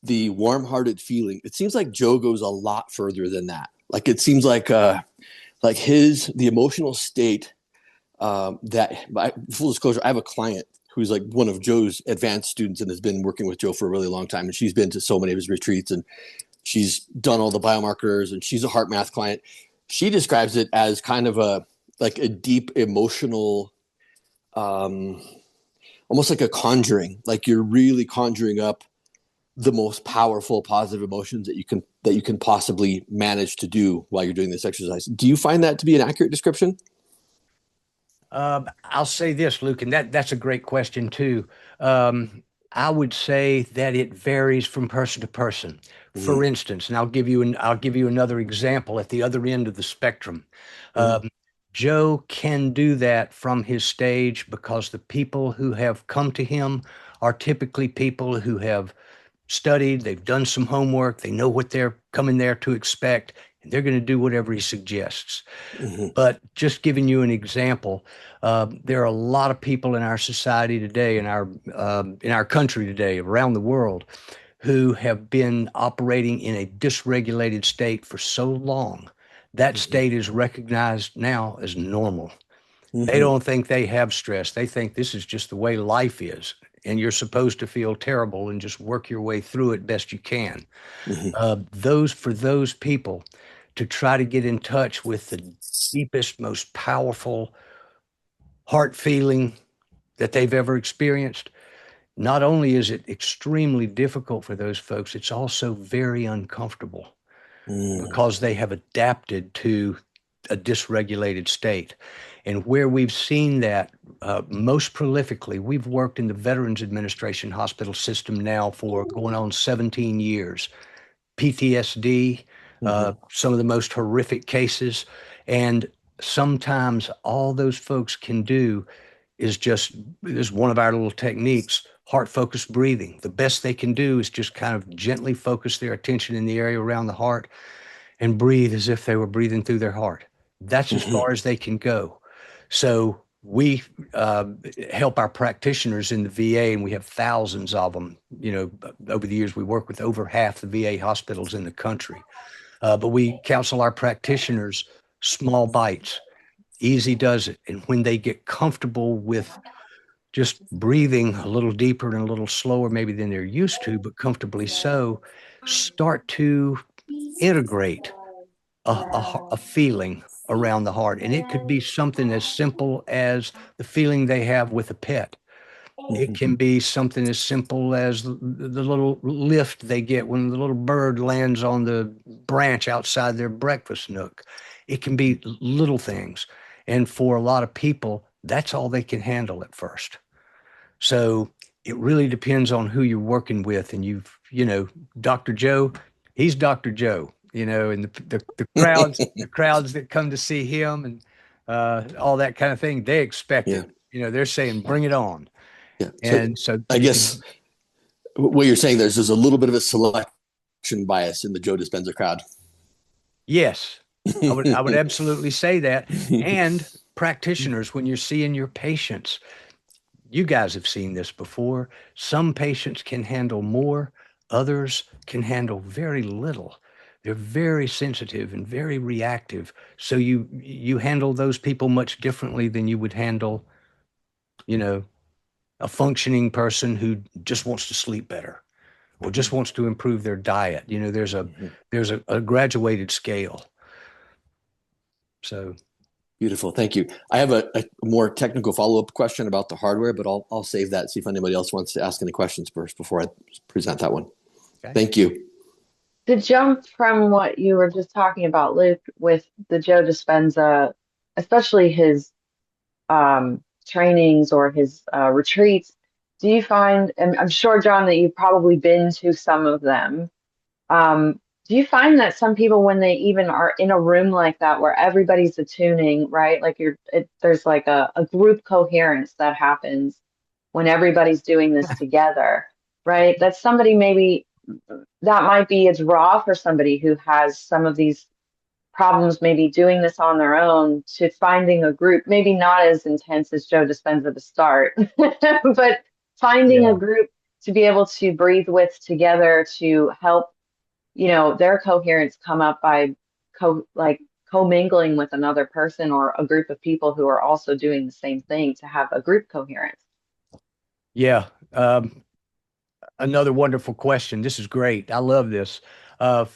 the warm-hearted feeling, it seems like Joe goes a lot further than that. Like it seems like the emotional state full disclosure, I have a client who's like one of Joe's advanced students and has been working with Joe for a really long time. And she's been to so many of his retreats and she's done all the biomarkers and she's a heart math client. She describes it as kind of a deep emotional, um, almost like a conjuring, like you're really conjuring up the most powerful positive emotions that you can possibly manage to do while you're doing this exercise. Do you find that to be an accurate description? I'll say this, Luke, and that's a great question too. Um, I would say that it varies from person to person. For Mm-hmm. instance, and I'll give you another example at the other end of the spectrum. Mm-hmm. Um, Joe can do that from his stage because the people who have come to him are typically people who have studied, they've done some homework, they know what they're coming there to expect, and they're going to do whatever he suggests. Mm-hmm. But just giving you an example, there are a lot of people in our society today, in our country today, around the world, who have been operating in a dysregulated state for so long. That Mm-hmm. state is recognized now as normal. They Mm-hmm. don't think they have stress. They think this is just the way life is, and you're supposed to feel terrible and just work your way through it best you can. Mm-hmm. For those people to try to get in touch with the deepest, most powerful heart feeling that they've ever experienced, not only is it extremely difficult for those folks, it's also very uncomfortable Mm-hmm. because they have adapted to a dysregulated state. And where we've seen that most prolifically, we've worked in the Veterans Administration hospital system now for going on 17 years. PTSD, some of the most horrific cases. And sometimes all those folks can do is one of our little techniques, heart focused breathing. The best they can do is just kind of gently focus their attention in the area around the heart and breathe as if they were breathing through their heart. That's as far as they can go. So we help our practitioners in the VA, and we have thousands of them. Over the years, we work with over half the VA hospitals in the country. But we counsel our practitioners small bites. Easy does it. And when they get comfortable with just breathing a little deeper and a little slower, maybe than they're used to, but comfortably so, start to integrate a feeling around the heart. And it could be something as simple as the feeling they have with a pet. It can be something as simple as the little lift they get when the little bird lands on the branch outside their breakfast nook. It can be little things. And for a lot of people, that's all they can handle at first. So it really depends on who you're working with. And Dr. Joe, he's Dr. Joe, and the crowds that come to see him and all that kind of thing, they expect it. They're saying, bring it on. Yeah. And so I guess what you're saying there's a little bit of a selection bias in the Joe Dispenza crowd. Yes, I would absolutely say that. And practitioners, when you're seeing your patients, you guys have seen this before. Some patients can handle more, others can handle very little. They're very sensitive and very reactive. So you handle those people much differently than you would handle, a functioning person who just wants to sleep better or just wants to improve their diet. There's a graduated scale. So beautiful. Thank you. I have a more technical follow-up question about the hardware, but I'll save that, see if anybody else wants to ask any questions first before I present that one. Okay. Thank you. To jump from what you were just talking about, Luke, with the Joe Dispenza, especially his trainings or his retreats, do you find, and I'm sure, John, that you've probably been to some of them, do you find that some people, when they even are in a room like that where everybody's attuning, right? Like there's like a group coherence that happens when everybody's doing this together, right? That somebody maybe, that might be as raw for somebody who has some of these problems, maybe doing this on their own, to finding a group, maybe not as intense as Joe Dispenza to start, but finding a group to be able to breathe with together to help, their coherence come up by commingling with another person or a group of people who are also doing the same thing to have a group coherence. Yeah. Another wonderful question. This is great. I love this.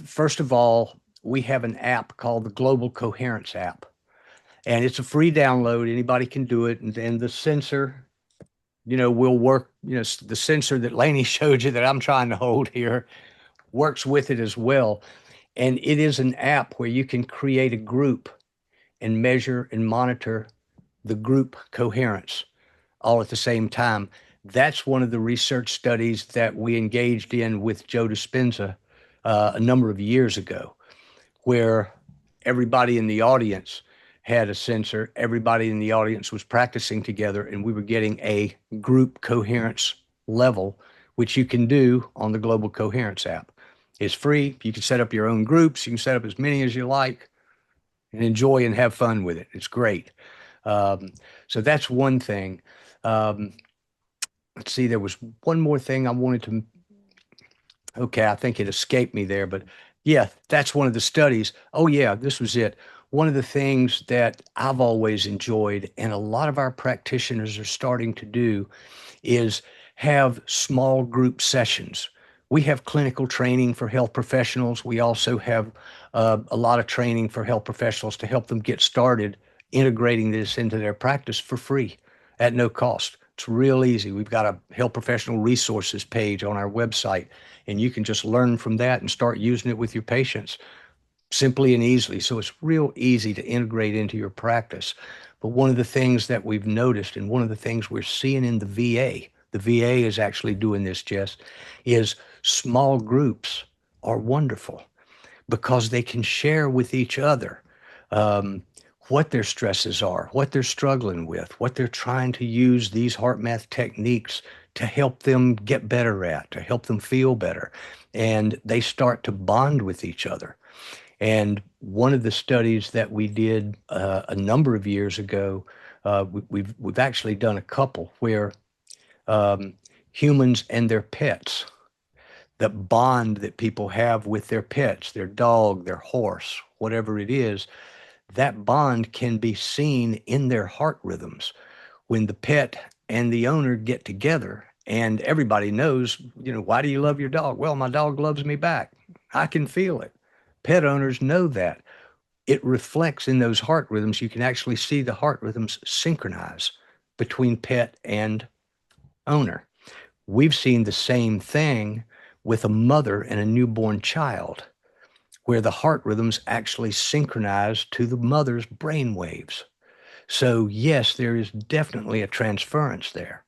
First of all, we have an app called the Global Coherence app, and it's a free download. Anybody can do it. And the sensor, will work, the sensor that Lainey showed you that I'm trying to hold here works with it as well. And it is an app where you can create a group and measure and monitor the group coherence all at the same time. That's one of the research studies that we engaged in with Joe Dispenza a number of years ago, where everybody in the audience had a sensor, everybody in the audience was practicing together, and we were getting a group coherence level, which you can do on the Global Coherence app. It's free. You can set up your own groups. You can set up as many as you like and enjoy and have fun with it. It's great. So that's one thing. Let's see, there was one more thing I wanted to, okay, I think it escaped me there, but yeah, that's one of the studies. Oh yeah, this was it. One of the things that I've always enjoyed, and a lot of our practitioners are starting to do, is have small group sessions. We have clinical training for health professionals. We also have a lot of training for health professionals to help them get started integrating this into their practice for free at no cost. It's real easy. We've got a health professional resources page on our website, and you can just learn from that and start using it with your patients. simply and easily. So it's real easy to integrate into your practice. But one of the things that we've noticed, and one of the things we're seeing in the VA is actually doing this, Jess, is small groups are wonderful because they can share with each other um, what their stresses are, what they're struggling with, what they're trying to use these heart math techniques to help them get better at, to help them feel better. And they start to bond with each other. And one of the studies that we did a number of years ago, we've actually done a couple where um, humans and their pets, the bond that people have with their pets, their dog, their horse, whatever it is, that bond can be seen in their heart rhythms when the pet and the owner get together. And everybody knows, why do you love your dog? Well, my dog loves me back. I can feel it. Pet owners know that. It reflects in those heart rhythms. You can actually see the heart rhythms synchronize between pet and owner. We've seen the same thing with a mother and a newborn child, where the heart rhythms actually synchronize to the mother's brain waves. So, yes, there is definitely a transference there.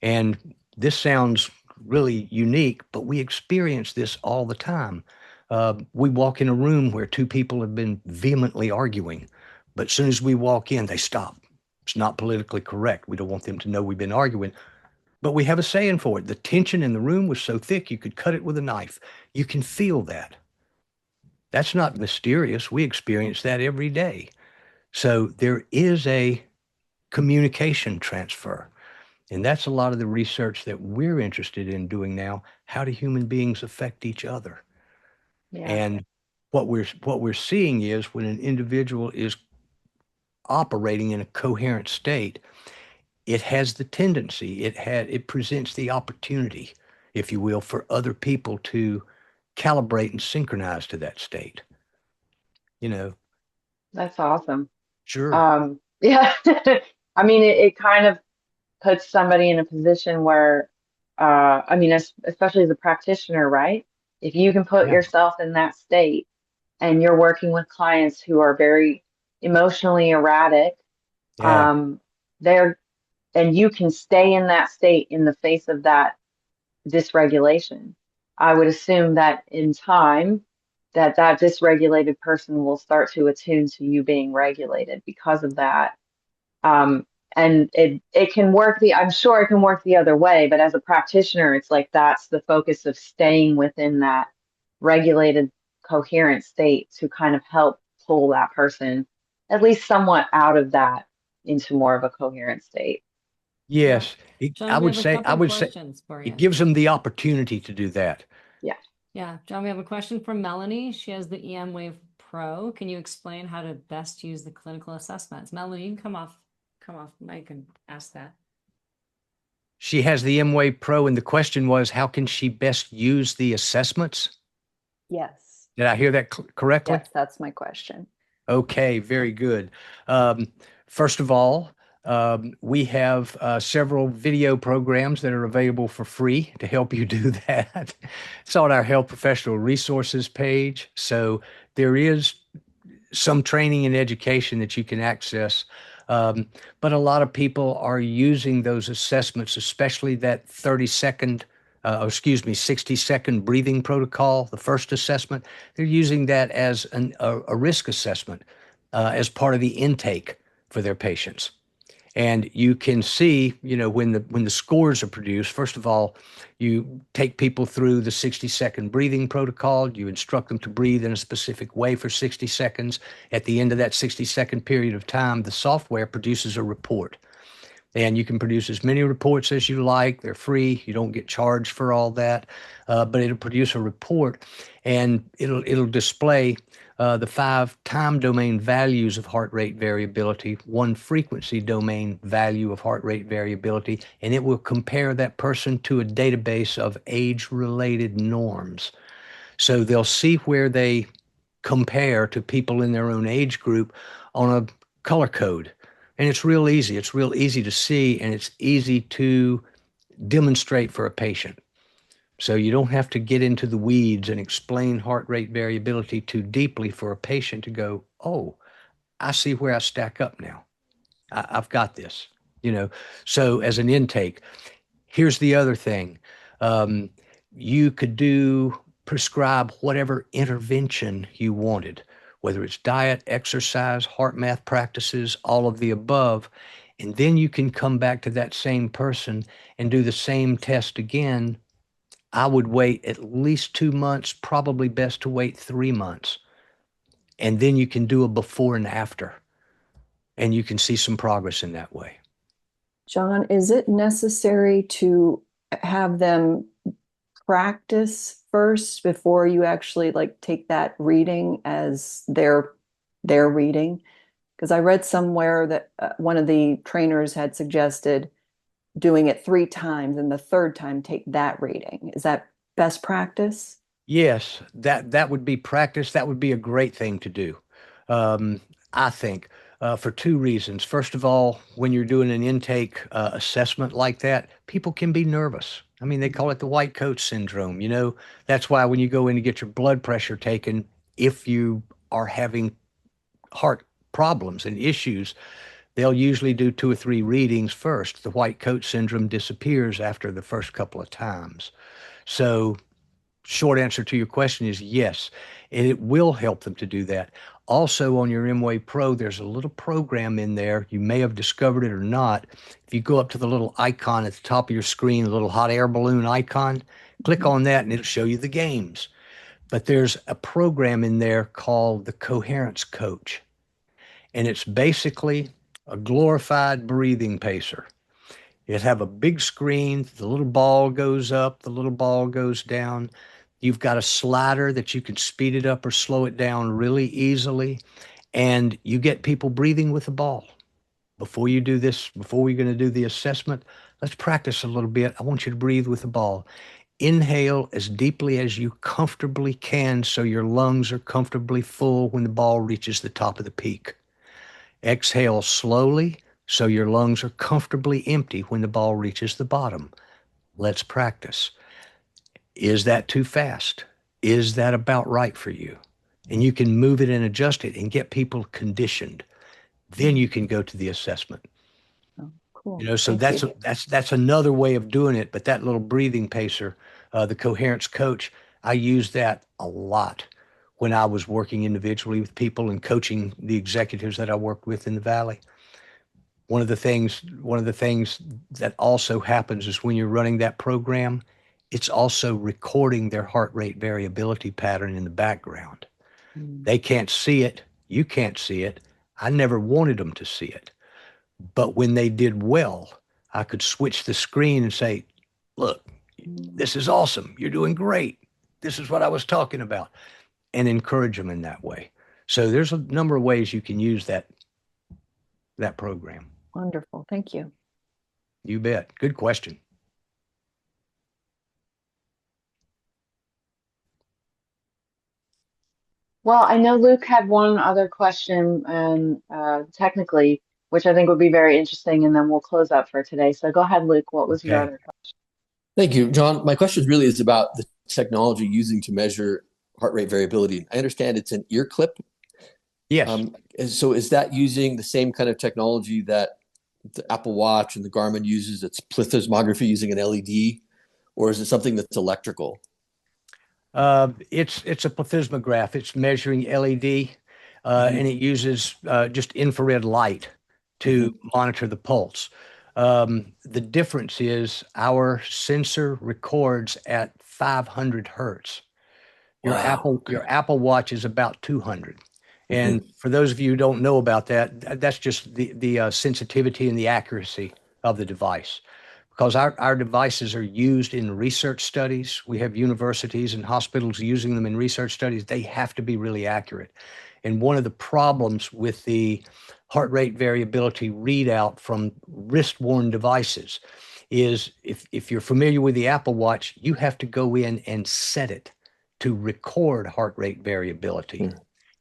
And this sounds really unique, but we experience this all the time. We walk in a room where two people have been vehemently arguing, but as soon as we walk in, they stop. It's not politically correct. We don't want them to know we've been arguing, but we have a saying for it. The tension in the room was so thick you could cut it with a knife. You can feel that. That's not mysterious. We experience that every day. So there is a communication transfer. And that's a lot of the research that we're interested in doing now. How do human beings affect each other? Yeah, And what we're seeing is when an individual is operating in a coherent state, it has the tendency, it presents the opportunity, if you will, for other people to calibrate and synchronize to that state. You know, that's awesome. sure. Yeah, I mean, it kind of puts somebody in a position where, I mean, especially as a practitioner, right? If you can put Yeah. yourself in that state and you're working with clients who are very emotionally erratic, Yeah. um, they're, and you can stay in that state in the face of that dysregulation. I would assume that in time, that dysregulated person will start to attune to you being regulated because of that. Um, and it can work I'm sure it can work the other way, but as a practitioner, it's like that's the focus of staying within that regulated, coherent state to kind of help pull that person at least somewhat out of that into more of a coherent state. Well, Yes. I John, we would have a say, I couple would say questions for it you. gives them the opportunity to do that. Yeah. Yeah, John, we have a question from Melanie. She has the EM Wave Pro. Can you explain how to best use the clinical assessments? Melanie, you can come off mic and ask that. She has the M-Wave Pro, and the question was, how can she best use the assessments? Yes. Did I hear that correctly? Yes, that's my question. Okay, very good. Um, First of all, we have several video programs that are available for free to help you do that. It's on our Health Professional Resources page. So there is some training and education that you can access. Um, but a lot of people are using those assessments, especially that 30-second, 60-second breathing protocol, the first assessment. They're using that as a risk assessment as part of the intake for their patients. And you can see, when the scores are produced, first of all, you take people through the 60-second breathing protocol. You instruct them to breathe in a specific way for 60 seconds. At the end of that 60-second period of time, the software produces a report. And you can produce as many reports as you like. They're free. You don't get charged for all that. But it'll produce a report, and it'll display the 5 time domain values of heart rate variability, 1 frequency domain value of heart rate variability, and it will compare that person to a database of age-related norms. So they'll see where they compare to people in their own age group on a color code. And it's real easy. It's real easy to see, and it's easy to demonstrate for a patient. So you don't have to get into the weeds and explain heart rate variability too deeply for a patient to go, oh, I see where I stack up now. I've got this, you know. So as an intake, here's the other thing. Um, you could prescribe whatever intervention you wanted, whether it's diet, exercise, heart math practices, all of the above. And then you can come back to that same person and do the same test again. I would wait at least 2 months, probably best to wait 3 months. And then you can do a before and after, and you can see some progress in that way. John, is it necessary to have them practice first before you actually like take that reading as their reading? Because I read somewhere that one of the trainers had suggested doing it 3 times and the third time take that reading. Is that best practice? Yes, that would be practice. That would be a great thing to do. Um, I think for two reasons. First of all, when you're doing an intake assessment like that, people can be nervous. I mean, they call it the white coat syndrome. You know, that's why when you go in to get your blood pressure taken, if you are having heart problems and issues, they'll usually do 2 or 3 readings first. The white coat syndrome disappears after the first couple of times. So short answer to your question is yes, and it will help them to do that. Also, on your MWay Pro, there's a little program in there. You may have discovered it or not. If you go up to the little icon at the top of your screen, the little hot air balloon icon, click on that and it'll show you the games. But there's a program in there called the Coherence Coach, and it's basically a glorified breathing pacer. It have a big screen. The little ball goes up, the little ball goes down. You've got a slider that you can speed it up or slow it down really easily. And you get people breathing with the ball. Before you do this, before we're going to do the assessment, let's practice a little bit. I want you to breathe with the ball. Inhale as deeply as you comfortably can so your lungs are comfortably full when the ball reaches the top of the peak. Exhale slowly so your lungs are comfortably empty when the ball reaches the bottom. Let's practice. Is that too fast? Is that about right for you? And you can move it and adjust it and get people conditioned. Then you can go to the assessment. Oh, cool. You know, so Thank you. that's another way of doing it. But that little breathing pacer, the Coherence Coach, I used that a lot when I was working individually with people and coaching the executives that I worked with in the Valley. One of the things that also happens is when you're running that program, it's also recording their heart rate variability pattern in the background. Mm. They can't see it. You can't see it. I never wanted them to see it. But when they did well, I could switch the screen and say, look, this is awesome. You're doing great. This is what I was talking about, and encourage them in that way. So there's a number of ways you can use that program. Wonderful. Thank you. You bet. Good question. Well, I know Luke had one other question, and technically, which I think would be very interesting, and then we'll close up for today. So go ahead, Luke. What was your Okay. other question? Thank you, John. My question really is about the technology using to measure heart rate variability. I understand it's an ear clip. Yes. So is that using the same kind of technology that the Apple Watch and the Garmin uses? It's plethysmography using an LED, or is it something that's electrical? It's a plethysmograph. It's measuring LED, and it uses just infrared light to monitor the pulse. The difference is our sensor records at 500 hertz. Your Wow. Apple Watch is about 200. And for those of you who don't know about that, that's just the sensitivity and the accuracy of the device. Because our devices are used in research studies. We have universities and hospitals using them in research studies. They have to be really accurate. And one of the problems with the heart rate variability readout from wrist-worn devices is if you're familiar with the Apple Watch, you have to go in and set it to record heart rate variability,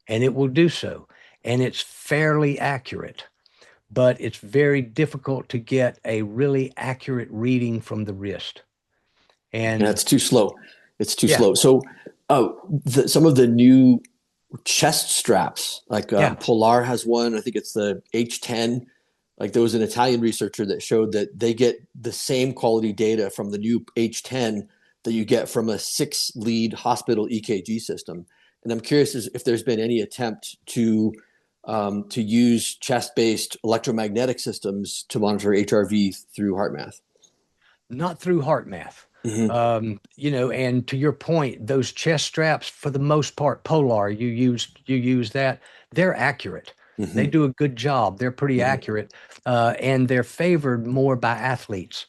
and it will do so. And it's fairly accurate, but it's very difficult to get a really accurate reading from the wrist. And That's too slow. It's too yeah, slow. So some of the new chest straps, like yeah. Polar has one. I think it's the H10. Like there was an Italian researcher that showed that they get the same quality data from the new H10 that you get from a 6-lead hospital EKG system. And I'm curious if there's been any attempt to use chest-based electromagnetic systems to monitor HRV through HeartMath. Not through HeartMath. Mm-hmm. And to your point, those chest straps, for the most part, Polar, you use that, they're accurate. Mm-hmm. They do a good job. They're pretty Mm-hmm. accurate. And they're favored more by athletes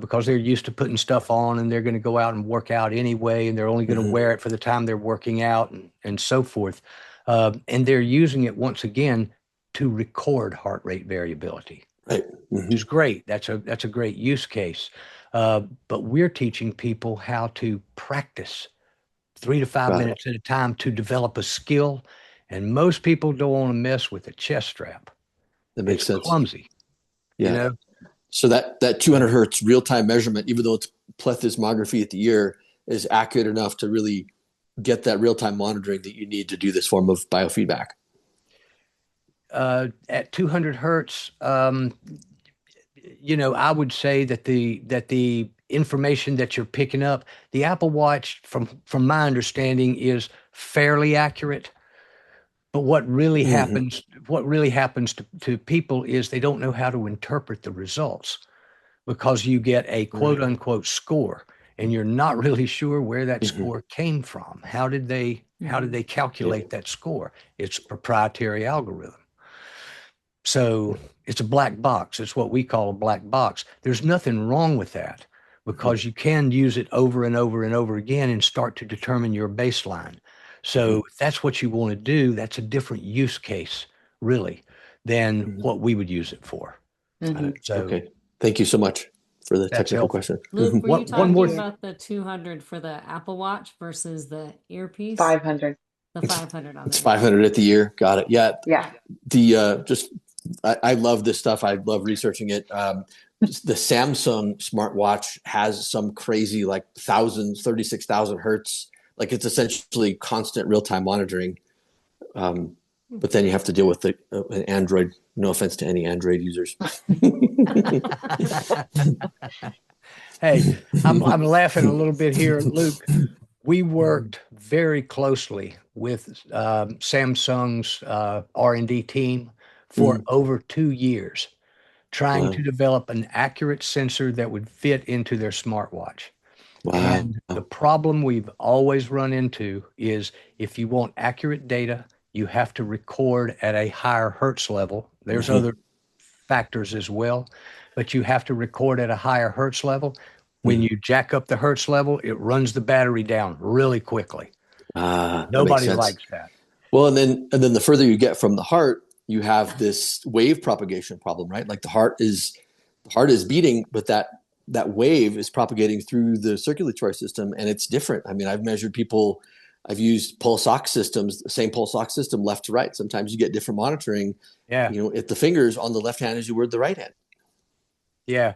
because they're used to putting stuff on and they're going to go out and work out anyway, and they're only going to wear it for the time they're working out and so forth. And they're using it once again to record heart rate variability. Right. Mm-hmm. Which is great. That's a great use case. But we're teaching people how to practice 3 to 5 Got it. minutes at a time to develop a skill. And most people don't want to mess with a chest strap. That makes It's sense. clumsy. Yeah. You know? So that 200 hertz real-time measurement, even though it's plethysmography at the ear, is accurate enough to really get that real-time monitoring that you need to do this form of biofeedback. At 200 hertz, I would say that the information that you're picking up, the Apple Watch, from my understanding, is fairly accurate. But what really happens to people is they don't know how to interpret the results, because you get a quote unquote score and you're not really sure where that score came from. How did they calculate that score? It's a proprietary algorithm. So it's a black box. It's what we call a black box. There's nothing wrong with that, because you can use it over and over and over again and start to determine your baseline. So if that's what you want to do, that's a different use case, really, than what we would use it for. So Okay. Thank you so much for the technical helpful. question. Luke, were you One talking more about the 200 for the Apple Watch versus the earpiece? 500. The 500 on It's the 500 at the ear. Got it. Yeah. Yeah. I love this stuff. I love researching it. The Samsung smartwatch has some crazy, like 36,000 hertz. Like it's essentially constant real-time monitoring. But then you have to deal with an Android. No offense to any Android users. Hey, I'm laughing a little bit here, Luke. We worked very closely with Samsung's R&D team for over 2 years, trying to develop an accurate sensor that would fit into their smartwatch. Wow. And the problem we've always run into is, if you want accurate data, you have to record at a higher hertz level. There's other factors as well, but you have to record at a higher hertz level. When you jack up the hertz level, it runs the battery down really quickly. Nobody likes that. Well, and then the further you get from the heart, you have this wave propagation problem, right? Like the heart is beating, but that wave is propagating through the circulatory system, and it's different. I mean, I've measured people. I've used pulse ox systems, the same pulse ox system, left to right. Sometimes you get different monitoring. Yeah. At the fingers on the left hand as you were the right hand. Yeah.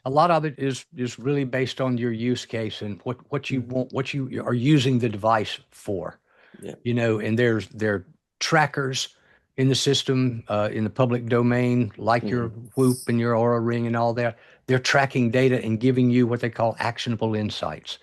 A lot of it is really based on your use case and what you want, what you are using the device for. Yeah. And there are trackers in the system, in the public domain, like your Whoop and your Aura Ring and all that. They're tracking data and giving you what they call actionable insights.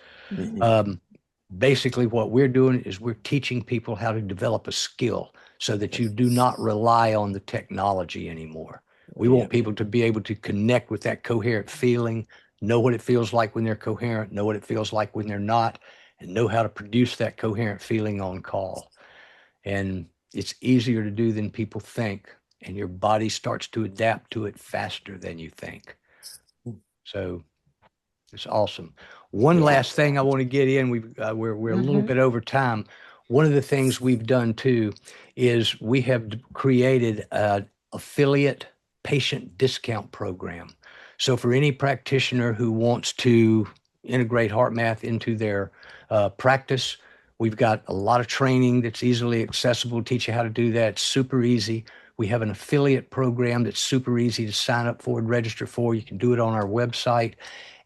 Basically, what we're doing is we're teaching people how to develop a skill so that you do not rely on the technology anymore. We want people to be able to connect with that coherent feeling, know what it feels like when they're coherent, know what it feels like when they're not, and know how to produce that coherent feeling on call. And it's easier to do than people think, and your body starts to adapt to it faster than you think. So it's awesome. One last thing I want to get in. We're a little bit over time. One of the things we've done too is we have created an affiliate patient discount program. So for any practitioner who wants to integrate HeartMath into their practice, we've got a lot of training that's easily accessible, teach you how to do that. It's super easy. We have an affiliate program that's super easy to sign up for and register for. You can do it on our website.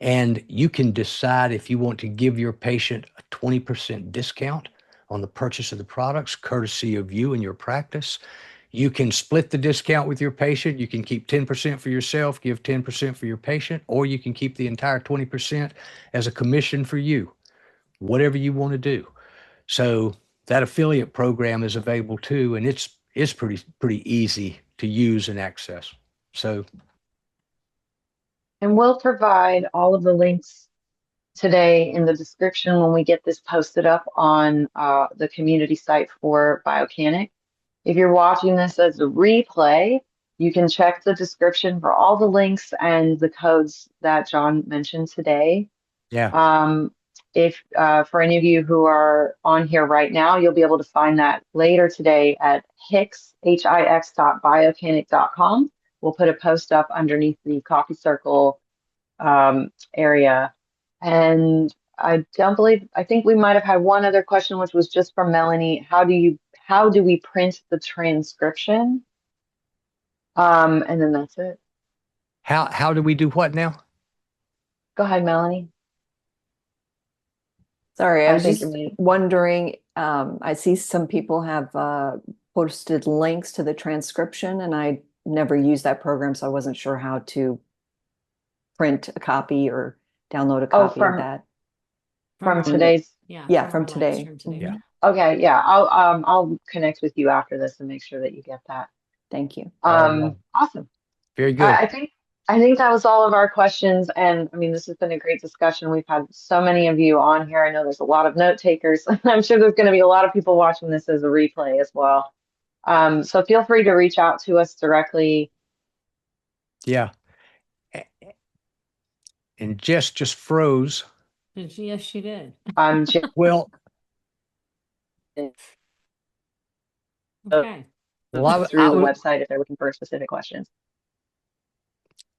And you can decide if you want to give your patient a 20% discount on the purchase of the products, courtesy of you and your practice. You can split the discount with your patient. You can keep 10% for yourself, give 10% for your patient, or you can keep the entire 20% as a commission for you, whatever you want to do. So that affiliate program is available too, and it's pretty easy to use and access. So, And we'll provide all of the links today in the description when we get this posted up on the community site for Biocanic. If you're watching this as a replay, you can check the description for all the links and the codes that John mentioned today. yeah. If for any of you who are on here right now, you'll be able to find that later today at hix.biocanic.com. We'll put a post up underneath the coffee circle area. And I think we might have had one other question, which was just from Melanie. How do we print the transcription? And then that's it. How do we do what now? Go ahead, Melanie. Sorry, I was think just you're muted. wondering, I see some people have posted links to the transcription, and I never used that program, so I wasn't sure how to print a copy or download a copy of that. From today's. Yeah, from our live today. stream today. Yeah. Okay, yeah, I'll connect with you after this and make sure that you get that. Thank you. Awesome. Very good. I think that was all of our questions, and I mean, this has been a great discussion. We've had so many of you on here. I know there's a lot of note takers. I'm sure there's going to be a lot of people watching this as a replay as well. So feel free to reach out to us directly. Yeah. And Jess just froze. Yes, she did. Well, Okay. Through the website if they're looking for specific questions.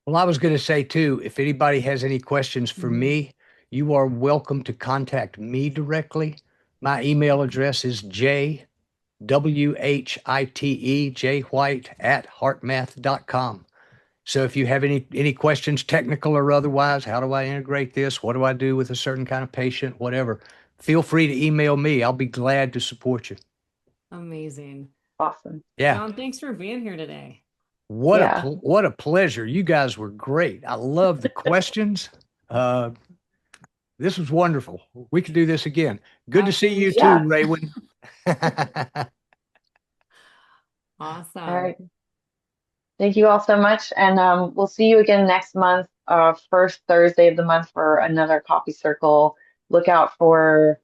Well, I was going to say too, if anybody has any questions for me, you are welcome to contact me directly. My email address is jwhite@heartmath.com. So if you have any questions, technical or otherwise, how do I integrate this? What do I do with a certain kind of patient? Whatever, feel free to email me. I'll be glad to support you. Amazing. Awesome. Yeah. John, thanks for being here today. What a pleasure. You guys were great. I love the questions. This was wonderful. We could do this again. Good to see you too, Raywin. Awesome. All right. Thank you all so much. And we'll see you again next month, first Thursday of the month for another coffee circle. Look out for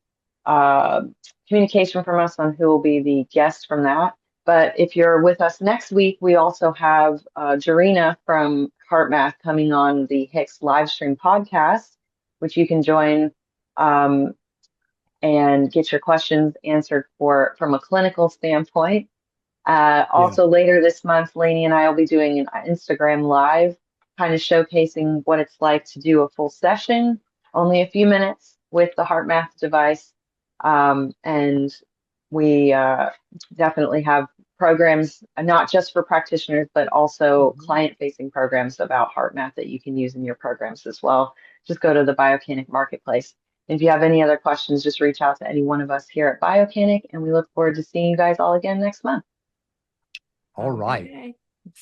communication from us on who will be the guest from that. But if you're with us next week, we also have Jarena from HeartMath coming on the Hicks live stream podcast, which you can join and get your questions answered from a clinical standpoint. Also later this month, Lainey and I will be doing an Instagram live, kind of showcasing what it's like to do a full session, only a few minutes with the HeartMath device. And we definitely have programs, not just for practitioners, but also client-facing programs about HeartMath that you can use in your programs as well. Just go to the Biocanic Marketplace. If you have any other questions, just reach out to any one of us here at Biocanic, and we look forward to seeing you guys all again next month. All right. Okay.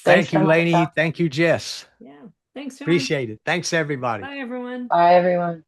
Thank you, so much, Lainey. Thank you, Jess. Yeah. Thanks, John. Appreciate it. Thanks, everybody. Bye, everyone. Bye, everyone.